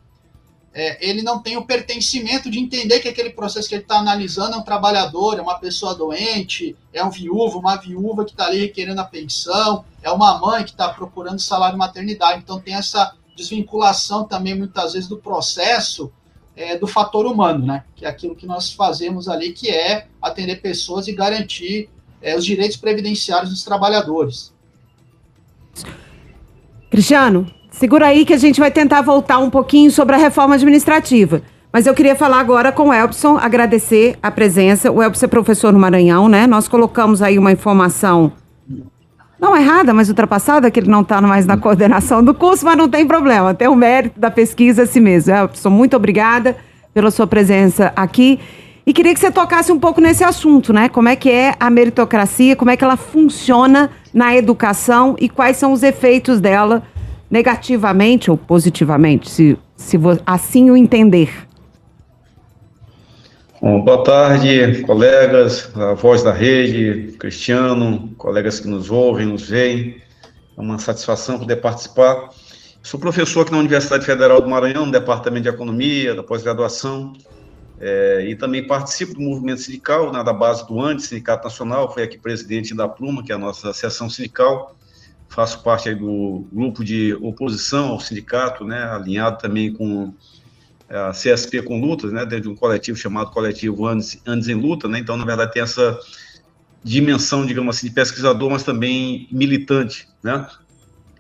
ele não tem o pertencimento de entender que aquele processo que ele está analisando é um trabalhador, é uma pessoa doente, é um viúvo, uma viúva que está ali requerendo a pensão, é uma mãe que está procurando salário maternidade. Então tem essa desvinculação também, muitas vezes, do processo do fator humano, né? Que é aquilo que nós fazemos ali, que é atender pessoas e garantir os direitos previdenciários dos trabalhadores. Cristiano, segura aí que a gente vai tentar voltar um pouquinho sobre a reforma administrativa. Mas eu queria falar agora com o Elbson, agradecer a presença. O Elbson é professor no Maranhão, né? Nós colocamos aí uma informação não errada, mas ultrapassada, que ele não está mais na coordenação do curso, mas não tem problema, tem o mérito da pesquisa assim mesmo. Elbson, muito obrigada pela sua presença aqui. E queria que você tocasse um pouco nesse assunto, né? Como é que é a meritocracia, como é que ela funciona na educação e quais são os efeitos dela, negativamente ou positivamente, se assim o entender. Bom, boa tarde, colegas, a Voz da Rede, Cristiano, colegas que nos ouvem, nos veem. É uma satisfação poder participar. Sou professor aqui na Universidade Federal do Maranhão, no Departamento de Economia, da pós-graduação, e também participo do movimento sindical, da base do ANDE, Sindicato Nacional, fui aqui presidente da Pluma, que é a nossa associação sindical. faço parte aí do grupo de oposição ao sindicato, né, alinhado também com a CSP com Lutas, né, dentro de um coletivo chamado Coletivo Andes em Luta, né, então, na verdade, tem essa dimensão, digamos assim, de pesquisador, mas também militante, né,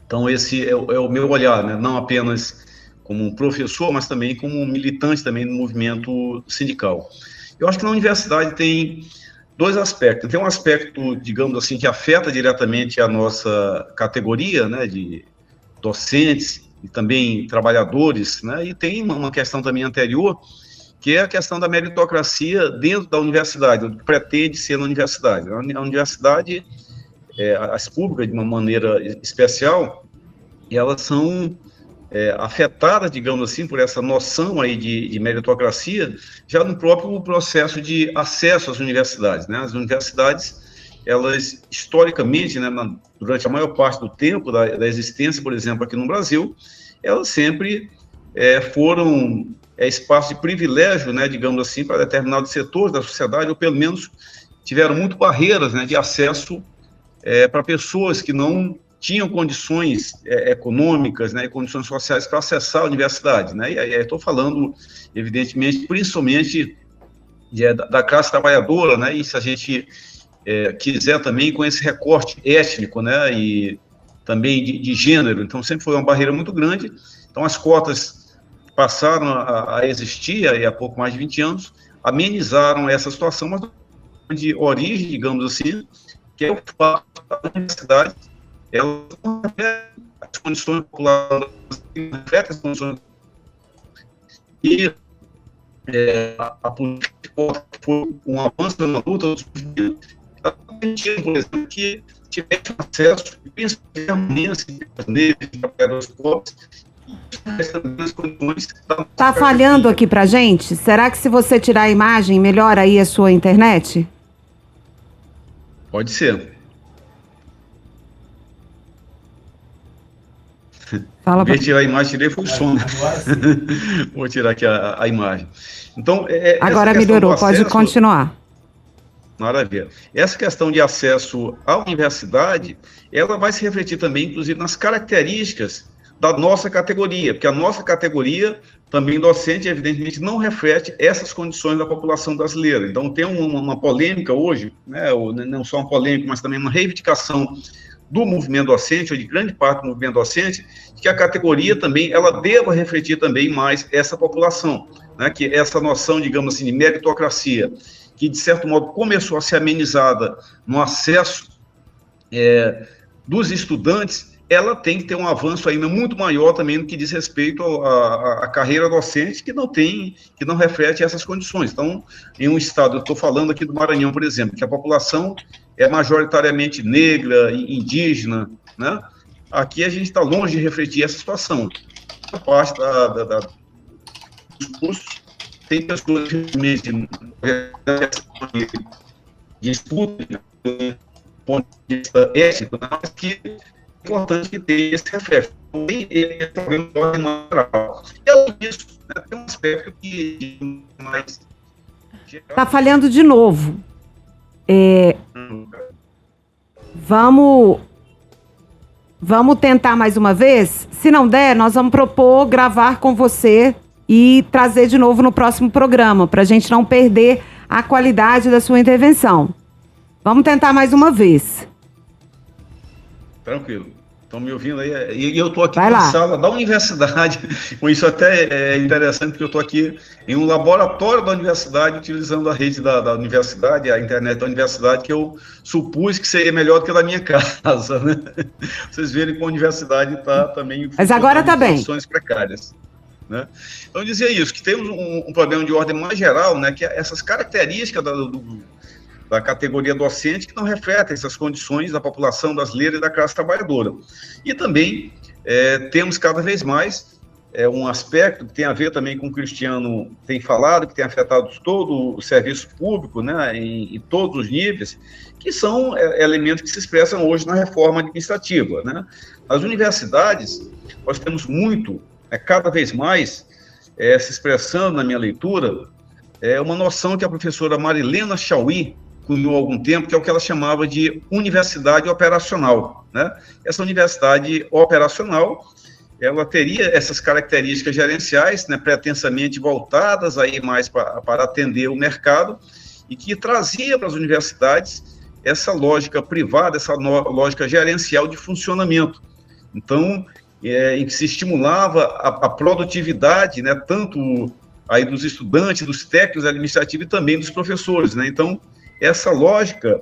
então esse é o meu olhar, né, não apenas como um professor, mas também como um militante também no movimento sindical. Eu acho que na universidade tem dois aspectos. Tem um aspecto, digamos assim, que afeta diretamente a nossa categoria, né, de docentes e também trabalhadores, né, e tem uma questão também anterior, que é a questão da meritocracia dentro da universidade, o que pretende ser na universidade. A universidade, as públicas, de uma maneira especial, elas são afetadas, digamos assim, por essa noção aí de meritocracia, já no próprio processo de acesso às universidades, né? As universidades, elas, historicamente, né, durante a maior parte do tempo da existência, por exemplo, aqui no Brasil, elas sempre foram espaço de privilégio, né, digamos assim, para determinados setores da sociedade, ou pelo menos tiveram muito barreiras, né, de acesso para pessoas que não tinham condições econômicas, né, e condições sociais para acessar a universidade, né, e aí estou falando, evidentemente, principalmente da classe trabalhadora, né, e se a gente quiser também com esse recorte étnico, né, e também de gênero, então sempre foi uma barreira muito grande, então as cotas passaram a existir aí há pouco mais de 20 anos, amenizaram essa situação, mas de origem, digamos assim, que é o fato da universidade, ela não reflete as condições populares, não reflete as condições. E a política foi um avanço na luta dos movimentos, ela permitiu, por exemplo, que tivesse acesso, principalmente aos negros, trabalhadores pobres, Tá falhando aqui pra gente? Será que se você tirar a imagem, melhora aí a sua internet? Pode ser. Fala em vez de tirar a imagem, tirei foi o som. Né? Vou tirar aqui a imagem. Então, agora melhorou, pode continuar. Maravilha. Essa questão de acesso à universidade, ela vai se refletir também, inclusive, nas características da nossa categoria, porque a nossa categoria, também docente, evidentemente, não reflete essas condições da população brasileira. Então, tem uma polêmica hoje, né, não só uma polêmica, mas também uma reivindicação do movimento docente, ou de grande parte do movimento docente, que a categoria também, ela deva refletir também mais essa população, né, que essa noção, digamos assim, de meritocracia, que, de certo modo, começou a ser amenizada no acesso dos estudantes, ela tem que ter um avanço ainda muito maior também no que diz respeito à carreira docente, que não reflete essas condições. Então, em um estado, eu estou falando aqui do Maranhão, por exemplo, que a população é majoritariamente negra, indígena, né? Aqui a gente está longe de refletir essa situação. A parte dos cursos tem pessoas de estudo, do ponto de vista ético, mas que é importante que tenha esse reflexo. Também é problema de ordem natural. E além disso, né, tem um aspecto que mais... Está falhando de novo. Vamos tentar mais uma vez? Se não der, nós vamos propor gravar com você e trazer de novo no próximo programa, para a gente não perder a qualidade da sua intervenção. Vamos tentar mais uma vez. Tranquilo. Estão me ouvindo aí? E eu estou aqui na sala da universidade, com isso até é interessante, porque eu estou aqui em um laboratório da universidade, utilizando a rede da universidade, a internet da universidade, que eu supus que seria melhor do que a da minha casa, né? Vocês verem como a universidade está também... Mas agora está bem. Condições precárias. Né? Então, eu dizia isso, que temos um problema de ordem mais geral, né, que é essas características da categoria docente que não refletem essas condições da população brasileira e da classe trabalhadora. E também temos cada vez mais um aspecto que tem a ver também com o que o Cristiano tem falado, que tem afetado todo o serviço público, né, em todos os níveis, que são elementos que se expressam hoje na reforma administrativa. Né? As universidades, nós temos muito, cada vez mais, se expressando na minha leitura, uma noção que a professora Marilena Chauí, cunhou há algum tempo, que é o que ela chamava de universidade operacional, né? Essa universidade operacional, ela teria essas características gerenciais, né, pretensamente voltadas aí mais para atender o mercado, e que trazia para as universidades essa lógica privada, essa lógica gerencial de funcionamento. Então, em que se estimulava a produtividade, né, tanto aí dos estudantes, dos técnicos administrativos e também dos professores, né? Então, essa lógica,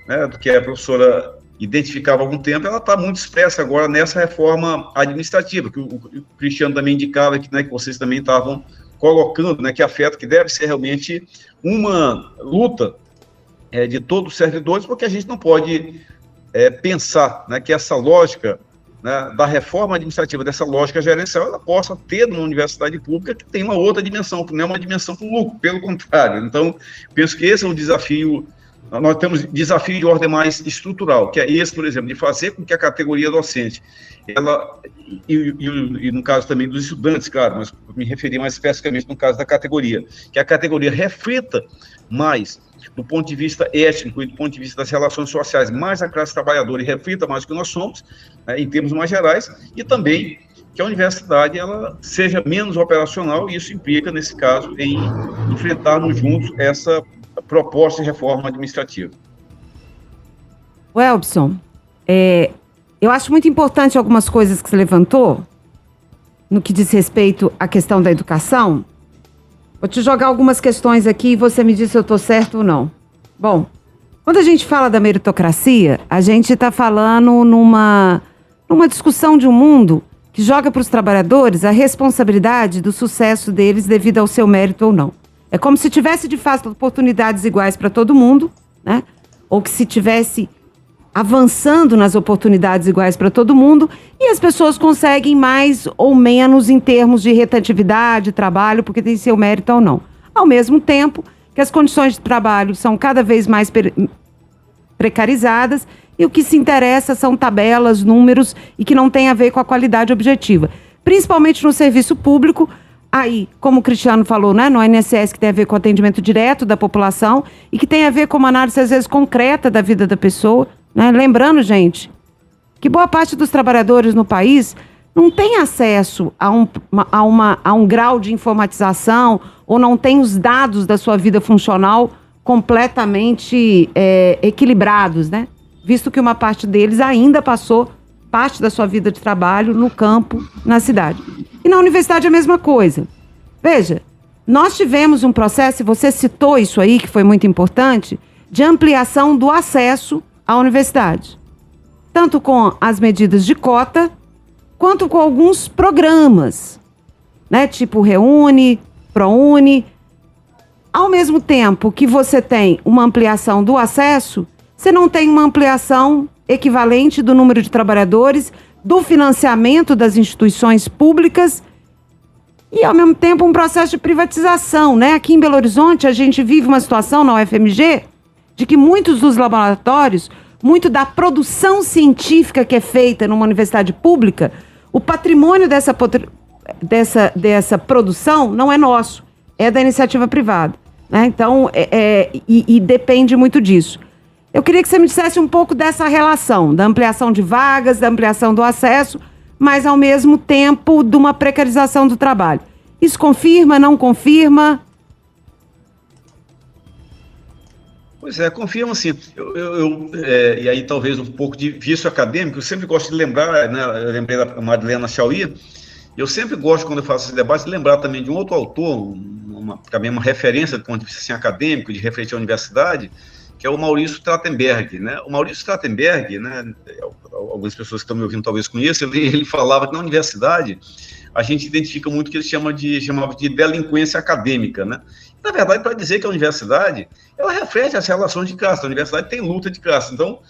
né, do que a professora identificava há algum tempo, ela está muito expressa agora nessa reforma administrativa, que o Cristiano também indicava, que, né, que vocês também estavam colocando, né, que afeta, que deve ser realmente uma luta de todos os servidores, porque a gente não pode pensar, né, que essa lógica, né, da reforma administrativa, dessa lógica gerencial, ela possa ter numa universidade pública que tem uma outra dimensão, que não é uma dimensão para o lucro, pelo contrário. Então, penso que esse é um desafio. Nós temos desafio de ordem mais estrutural, que é esse, por exemplo, de fazer com que a categoria docente, ela, e no caso também dos estudantes, claro, mas me referi mais especificamente no caso da categoria, que a categoria reflita mais do ponto de vista étnico e do ponto de vista das relações sociais, mais a classe trabalhadora e reflita mais o que nós somos, né, em termos mais gerais, e também que a universidade ela seja menos operacional, e isso implica, nesse caso, em enfrentarmos juntos essa proposta de reforma administrativa. Welbson, eu acho muito importante algumas coisas que você levantou no que diz respeito à questão da educação. Vou te jogar algumas questões aqui e você me diz se eu estou certo ou não. Bom, quando a gente fala da meritocracia, a gente está falando numa discussão de um mundo que joga para os trabalhadores a responsabilidade do sucesso deles devido ao seu mérito ou não. É como se tivesse, de fato, oportunidades iguais para todo mundo, né? Ou que se tivesse avançando nas oportunidades iguais para todo mundo, e as pessoas conseguem mais ou menos em termos de rotatividade, trabalho, porque tem seu mérito ou não. Ao mesmo tempo que as condições de trabalho são cada vez mais precarizadas, e o que se interessa são tabelas, números, e que não tem a ver com a qualidade objetiva. Principalmente no serviço público, aí, como o Cristiano falou, né, no INSS, que tem a ver com o atendimento direto da população, e que tem a ver com uma análise, às vezes, concreta da vida da pessoa, né? Lembrando, gente, que boa parte dos trabalhadores no país não tem acesso a um grau de informatização, ou não tem os dados da sua vida funcional completamente equilibrados, né? Visto que uma parte deles ainda passou parte da sua vida de trabalho no campo, na cidade. E na universidade é a mesma coisa. Veja, nós tivemos um processo, e você citou isso aí, que foi muito importante, de ampliação do acesso à universidade. Tanto com as medidas de cota, quanto com alguns programas, né? Tipo Reúne, ProUni. Ao mesmo tempo que você tem uma ampliação do acesso, você não tem uma ampliação equivalente do número de trabalhadores, do financiamento das instituições públicas e, ao mesmo tempo, um processo de privatização, né? Aqui em Belo Horizonte, a gente vive uma situação na UFMG de que muitos dos laboratórios, muito da produção científica que é feita numa universidade pública, o patrimônio dessa produção não é nosso, é da iniciativa privada, né? Então, depende muito disso. Eu queria que você me dissesse um pouco dessa relação, da ampliação de vagas, da ampliação do acesso, mas, ao mesmo tempo, de uma precarização do trabalho. Isso confirma, não confirma? Pois é, confirma sim. E aí talvez um pouco de vício acadêmico, eu sempre gosto de lembrar, né, eu lembrei da Madalena Chauí, eu sempre gosto, quando eu faço esse debate, de lembrar também de um outro autor, também uma referência do ponto de vista assim, acadêmico, de refletir a universidade, que é o Maurício Trachtenberg, né? O Maurício Trachtenberg, né, algumas pessoas que estão me ouvindo talvez conheçam, ele falava que na universidade a gente identifica muito o que ele chamava de delinquência acadêmica, né? Na verdade, para dizer que a universidade, ela reflete as relações de classe, a universidade tem luta de classe, então,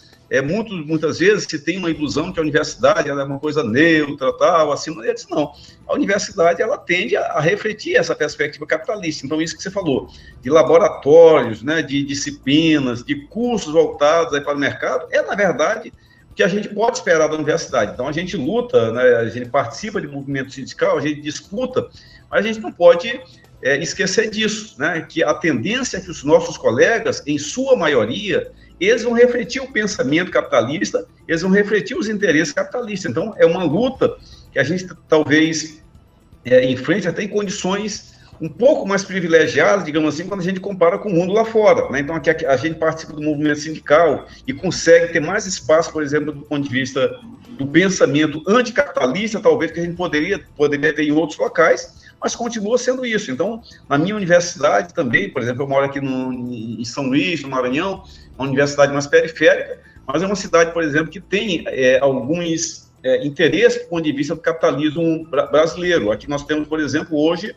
muitas vezes se tem uma ilusão que a universidade ela é uma coisa neutra, tal, assim, não. A universidade, ela tende a refletir essa perspectiva capitalista. Então, isso que você falou, de laboratórios, né, de disciplinas, de cursos voltados aí para o mercado, na verdade, o que a gente pode esperar da universidade. Então, a gente luta, né, a gente participa de movimento sindical, a gente disputa, mas a gente não pode esquecer disso, né? Que a tendência é que os nossos colegas, em sua maioria, eles vão refletir o pensamento capitalista, eles vão refletir os interesses capitalistas. Então, é uma luta que a gente talvez enfrente até em condições um pouco mais privilegiadas, digamos assim, quando a gente compara com o mundo lá fora, né? Então, aqui a gente participa do movimento sindical e consegue ter mais espaço, por exemplo, do ponto de vista do pensamento anticapitalista, talvez, que a gente poderia ter em outros locais, mas continua sendo isso. Então, na minha universidade também, por exemplo, eu moro aqui em São Luís, no Maranhão, uma universidade mais periférica, mas é uma cidade, por exemplo, que tem alguns interesses do ponto de vista do capitalismo brasileiro. Aqui nós temos, por exemplo, hoje,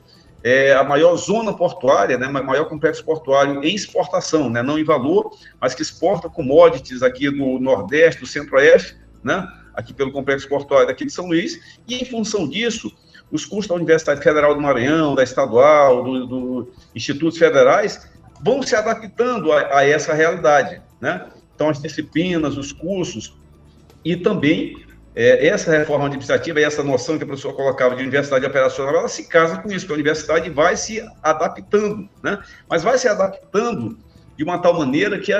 a maior zona portuária, né, maior complexo portuário em exportação, né, não em valor, mas que exporta commodities aqui do Nordeste, do Centro-Oeste, né, aqui pelo complexo portuário daqui de São Luís, e em função disso, os custos da Universidade Federal do Maranhão, da Estadual, do institutos federais, vão se adaptando a essa realidade, né? Então, as disciplinas, os cursos, e também essa reforma administrativa e essa noção que a professora colocava de universidade operacional, ela se casa com isso, que a universidade vai se adaptando, né? Mas vai se adaptando de uma tal maneira que,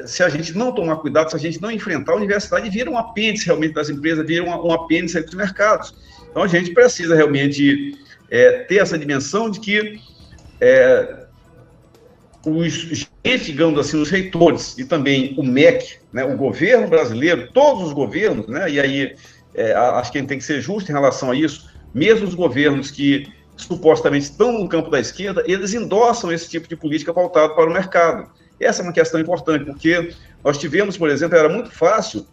se a gente não tomar cuidado, se a gente não enfrentar, a universidade vira um apêndice realmente das empresas, vira um apêndice dos mercados. Então, a gente precisa realmente ter essa dimensão de que os gerentes, digamos assim, os reitores e também o MEC, né, o governo brasileiro, todos os governos, né, e aí acho que a gente tem que ser justo em relação a isso, mesmo os governos que supostamente estão no campo da esquerda, eles endossam esse tipo de política voltada para o mercado. Essa é uma questão importante, porque nós tivemos, por exemplo, era muito fácil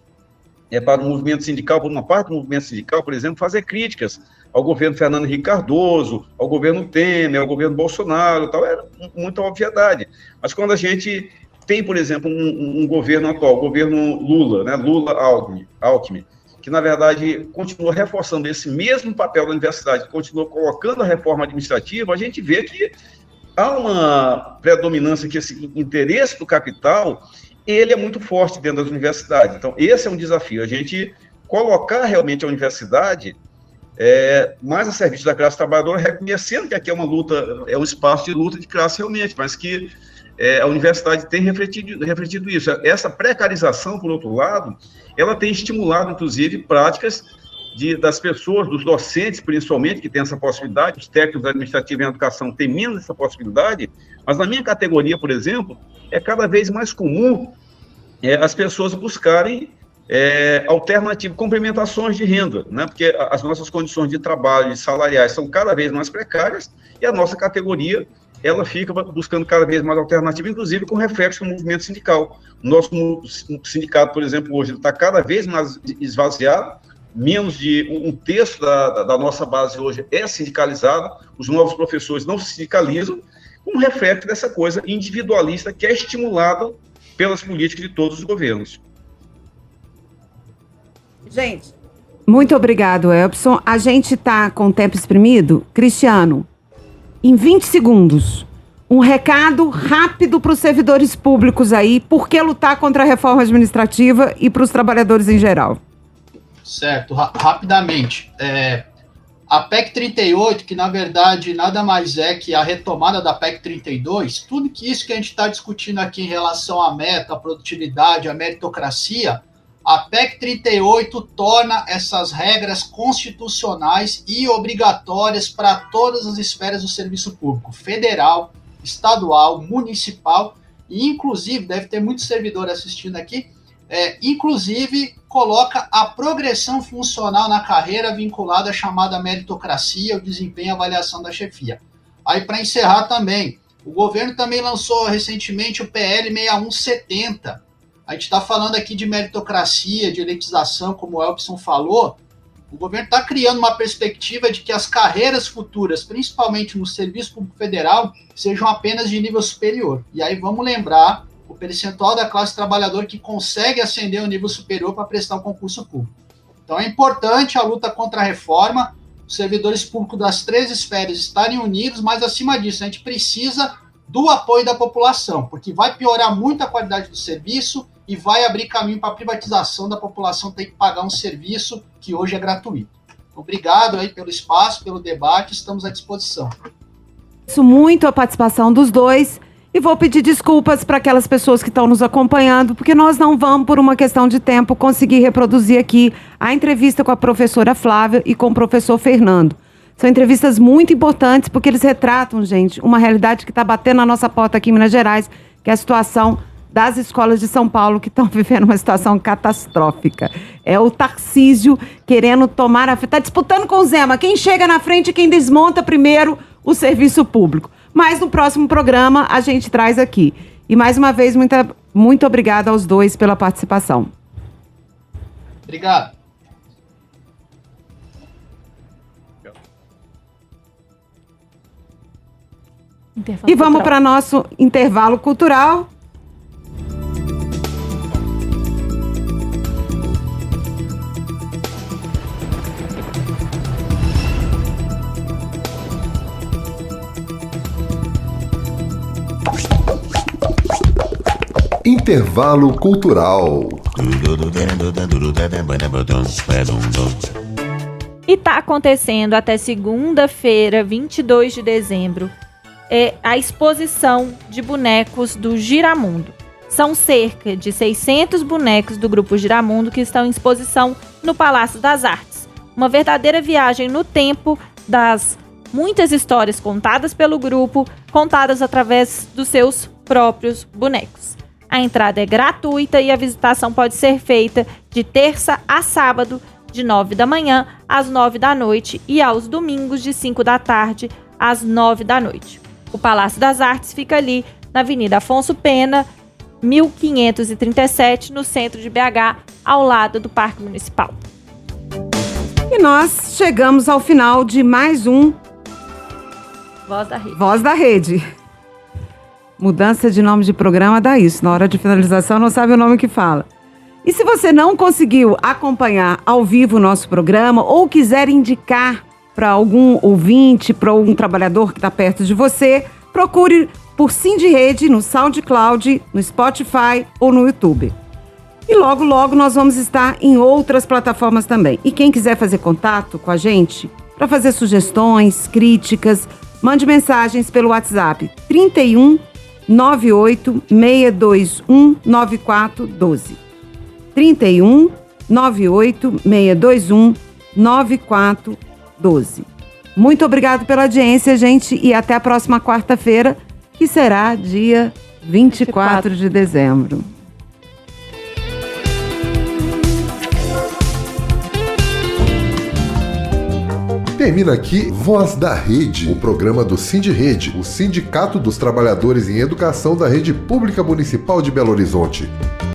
para o movimento sindical, por uma parte do movimento sindical, por exemplo, fazer críticas ao governo Fernando Henrique Cardoso, ao governo Temer, ao governo Bolsonaro, tal, era muita obviedade. Mas quando a gente tem, por exemplo, um governo atual, o governo Lula, né, Lula-Alckmin, que, na verdade, continua reforçando esse mesmo papel da universidade, continua colocando a reforma administrativa, a gente vê que há uma predominância que esse interesse do capital, ele é muito forte dentro das universidades. Então, esse é um desafio, a gente colocar realmente a universidade mais a serviço da classe trabalhadora, reconhecendo que aqui é uma luta, é um espaço de luta de classe realmente, mas que a universidade tem refletido isso. Essa precarização, por outro lado, ela tem estimulado, inclusive, práticas das pessoas, dos docentes, principalmente, que têm essa possibilidade, os técnicos administrativos em educação têm menos essa possibilidade, mas na minha categoria, por exemplo, é cada vez mais comum as pessoas buscarem alternativas, complementações de renda, né? Porque as nossas condições de trabalho e salariais são cada vez mais precárias e a nossa categoria, ela fica buscando cada vez mais alternativas, inclusive com reflexo no movimento sindical. O nosso sindicato, por exemplo, hoje está cada vez mais esvaziado, menos de um terço da nossa base hoje é sindicalizada, os novos professores não se sindicalizam, um reflexo dessa coisa individualista que é estimulada pelas políticas de todos os governos. Gente, muito obrigado, Elbson. A gente está com o tempo exprimido. Cristiano, em 20 segundos, um recado rápido para os servidores públicos aí, por que lutar contra a reforma administrativa e para os trabalhadores em geral? Certo, rapidamente. A PEC 38, que na verdade nada mais é que a retomada da PEC 32, tudo isso que a gente está discutindo aqui em relação à meta, à produtividade, à meritocracia, a PEC 38 torna essas regras constitucionais e obrigatórias para todas as esferas do serviço público, federal, estadual, municipal, e inclusive, deve ter muito servidor assistindo aqui, inclusive coloca a progressão funcional na carreira vinculada à chamada meritocracia, o desempenho e avaliação da chefia. Aí, para encerrar também, o governo também lançou recentemente o PL 6170. A gente está falando aqui de meritocracia, de elitização, como o Elbson falou. O governo está criando uma perspectiva de que as carreiras futuras, principalmente no Serviço Público Federal, sejam apenas de nível superior. E aí vamos lembrar o percentual da classe trabalhadora que consegue ascender ao nível superior para prestar um concurso público. Então é importante a luta contra a reforma, os servidores públicos das 3 esferas estarem unidos, mas acima disso a gente precisa do apoio da população, porque vai piorar muito a qualidade do serviço e vai abrir caminho para a privatização da população ter que pagar um serviço que hoje é gratuito. Obrigado aí pelo espaço, pelo debate, estamos à disposição. muito a participação dos dois e vou pedir desculpas para aquelas pessoas que estão nos acompanhando, porque nós não vamos, por uma questão de tempo, conseguir reproduzir aqui a entrevista com a professora Flávia e com o professor Fernando. São entrevistas muito importantes porque eles retratam, gente, uma realidade que está batendo na nossa porta aqui em Minas Gerais, que é a situação das escolas de São Paulo, que estão vivendo uma situação catastrófica. É o Tarcísio querendo tomar a frente, está disputando com o Zema, quem chega na frente e quem desmonta primeiro o serviço público. Mas no próximo programa a gente traz aqui. E mais uma vez, muito obrigada aos dois pela participação. Obrigado. E vamos para nosso intervalo cultural. Intervalo cultural. E está acontecendo até segunda-feira, 22 de dezembro, a exposição de bonecos do Giramundo. São cerca de 600 bonecos do Grupo Giramundo que estão em exposição no Palácio das Artes. Uma verdadeira viagem no tempo das muitas histórias contadas pelo grupo, contadas através dos seus próprios bonecos. A entrada é gratuita e a visitação pode ser feita de terça a sábado, de 9 da manhã às 9 da noite e aos domingos de 5 da tarde às 9 da noite. O Palácio das Artes fica ali na Avenida Afonso Pena, 1537, no centro de BH, ao lado do Parque Municipal. E nós chegamos ao final de mais um Voz da Rede. Voz da Rede. Mudança de nome de programa dá isso. Na hora de finalização não sabe o nome que fala. E se você não conseguiu acompanhar ao vivo o nosso programa ou quiser indicar para algum ouvinte, para algum trabalhador que está perto de você, procure por Sindirede no SoundCloud, no Spotify ou no YouTube. E logo, logo nós vamos estar em outras plataformas também. E quem quiser fazer contato com a gente, para fazer sugestões, críticas, mande mensagens pelo WhatsApp 31 98 621 9412. 31 98 621 9412. Muito obrigado pela audiência, gente, e até a próxima quarta-feira, que será dia 24 de dezembro. Termina aqui Voz da Rede, o programa do Sindirede, o Sindicato dos Trabalhadores em Educação da Rede Pública Municipal de Belo Horizonte.